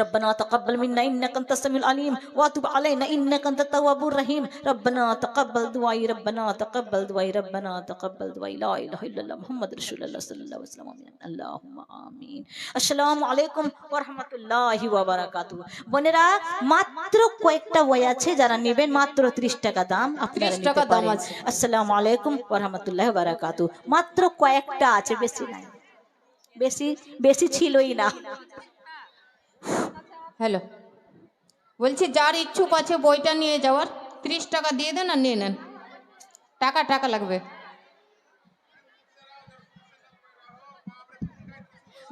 A: ربنا تقبل منا انك انت السميع العليم وتب علينا انك انت التواب الرحيم ربنا تقبل دعائي ربنا تقبل دعائي ربنا تقبل دعائي لا اله الا الله محمد رسول الله صلى الله عليه وسلم آمين اللهم آمين আসসালামু আলাইকুম ওয়া রাহমাতুল্লাহি ওয়া বারাকাতুহু বোনেরা মাত্র কয়েকটা বই আছে যারা নেবেন মাত্র 30 টাকা দাম আপনারা
B: 30
A: নিতে
B: টাকা দাম
A: পারেন
B: আছে।
A: আসসালামু আলাইকুম ওয়া রাহমাতুল্লাহি ওয়া বারাকাতুহু মাত্র কয়েকটা আছে বেশি নাই বেশি বেশি ছিলই না
B: হ্যালো, বলছি যার ইচ্ছুক আছে বইটা নিয়ে যাওয়ার 30 টাকা দিয়ে দেন আর নিয়ে নেন। টাকা লাগবে।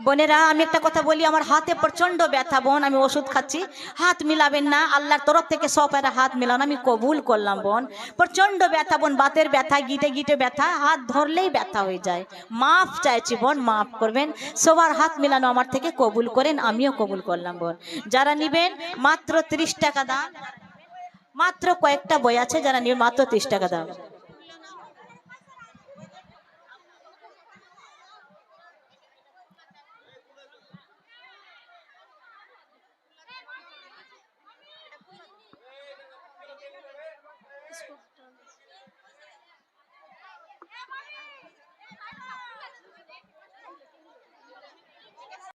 A: বোনেরা আমি একটা কথা বলি, আমার হাতে প্রচন্ড ব্যথা বোন, আমি ওষুধ খাচ্ছি, হাত মিলাবেন না, আল্লাহর তরফ থেকে সব একটা হাত মিলান, আমি কবুল করলাম বোন। প্রচন্ড ব্যথা বোন, বাতের ব্যথা, গিটে গিটে ব্যথা, হাত ধরলেই ব্যথা হয়ে যায়। মাফ চাইছি বোন, মাফ করবেন, সবার হাত মিলানো আমার থেকে কবুল করেন, আমিও কবুল করলাম বোন। যারা নিবেন মাত্র 30 টাকা দাম, মাত্র কয়েকটা বই আছে, যারা নিবেন মাত্র 30 টাকা দাম।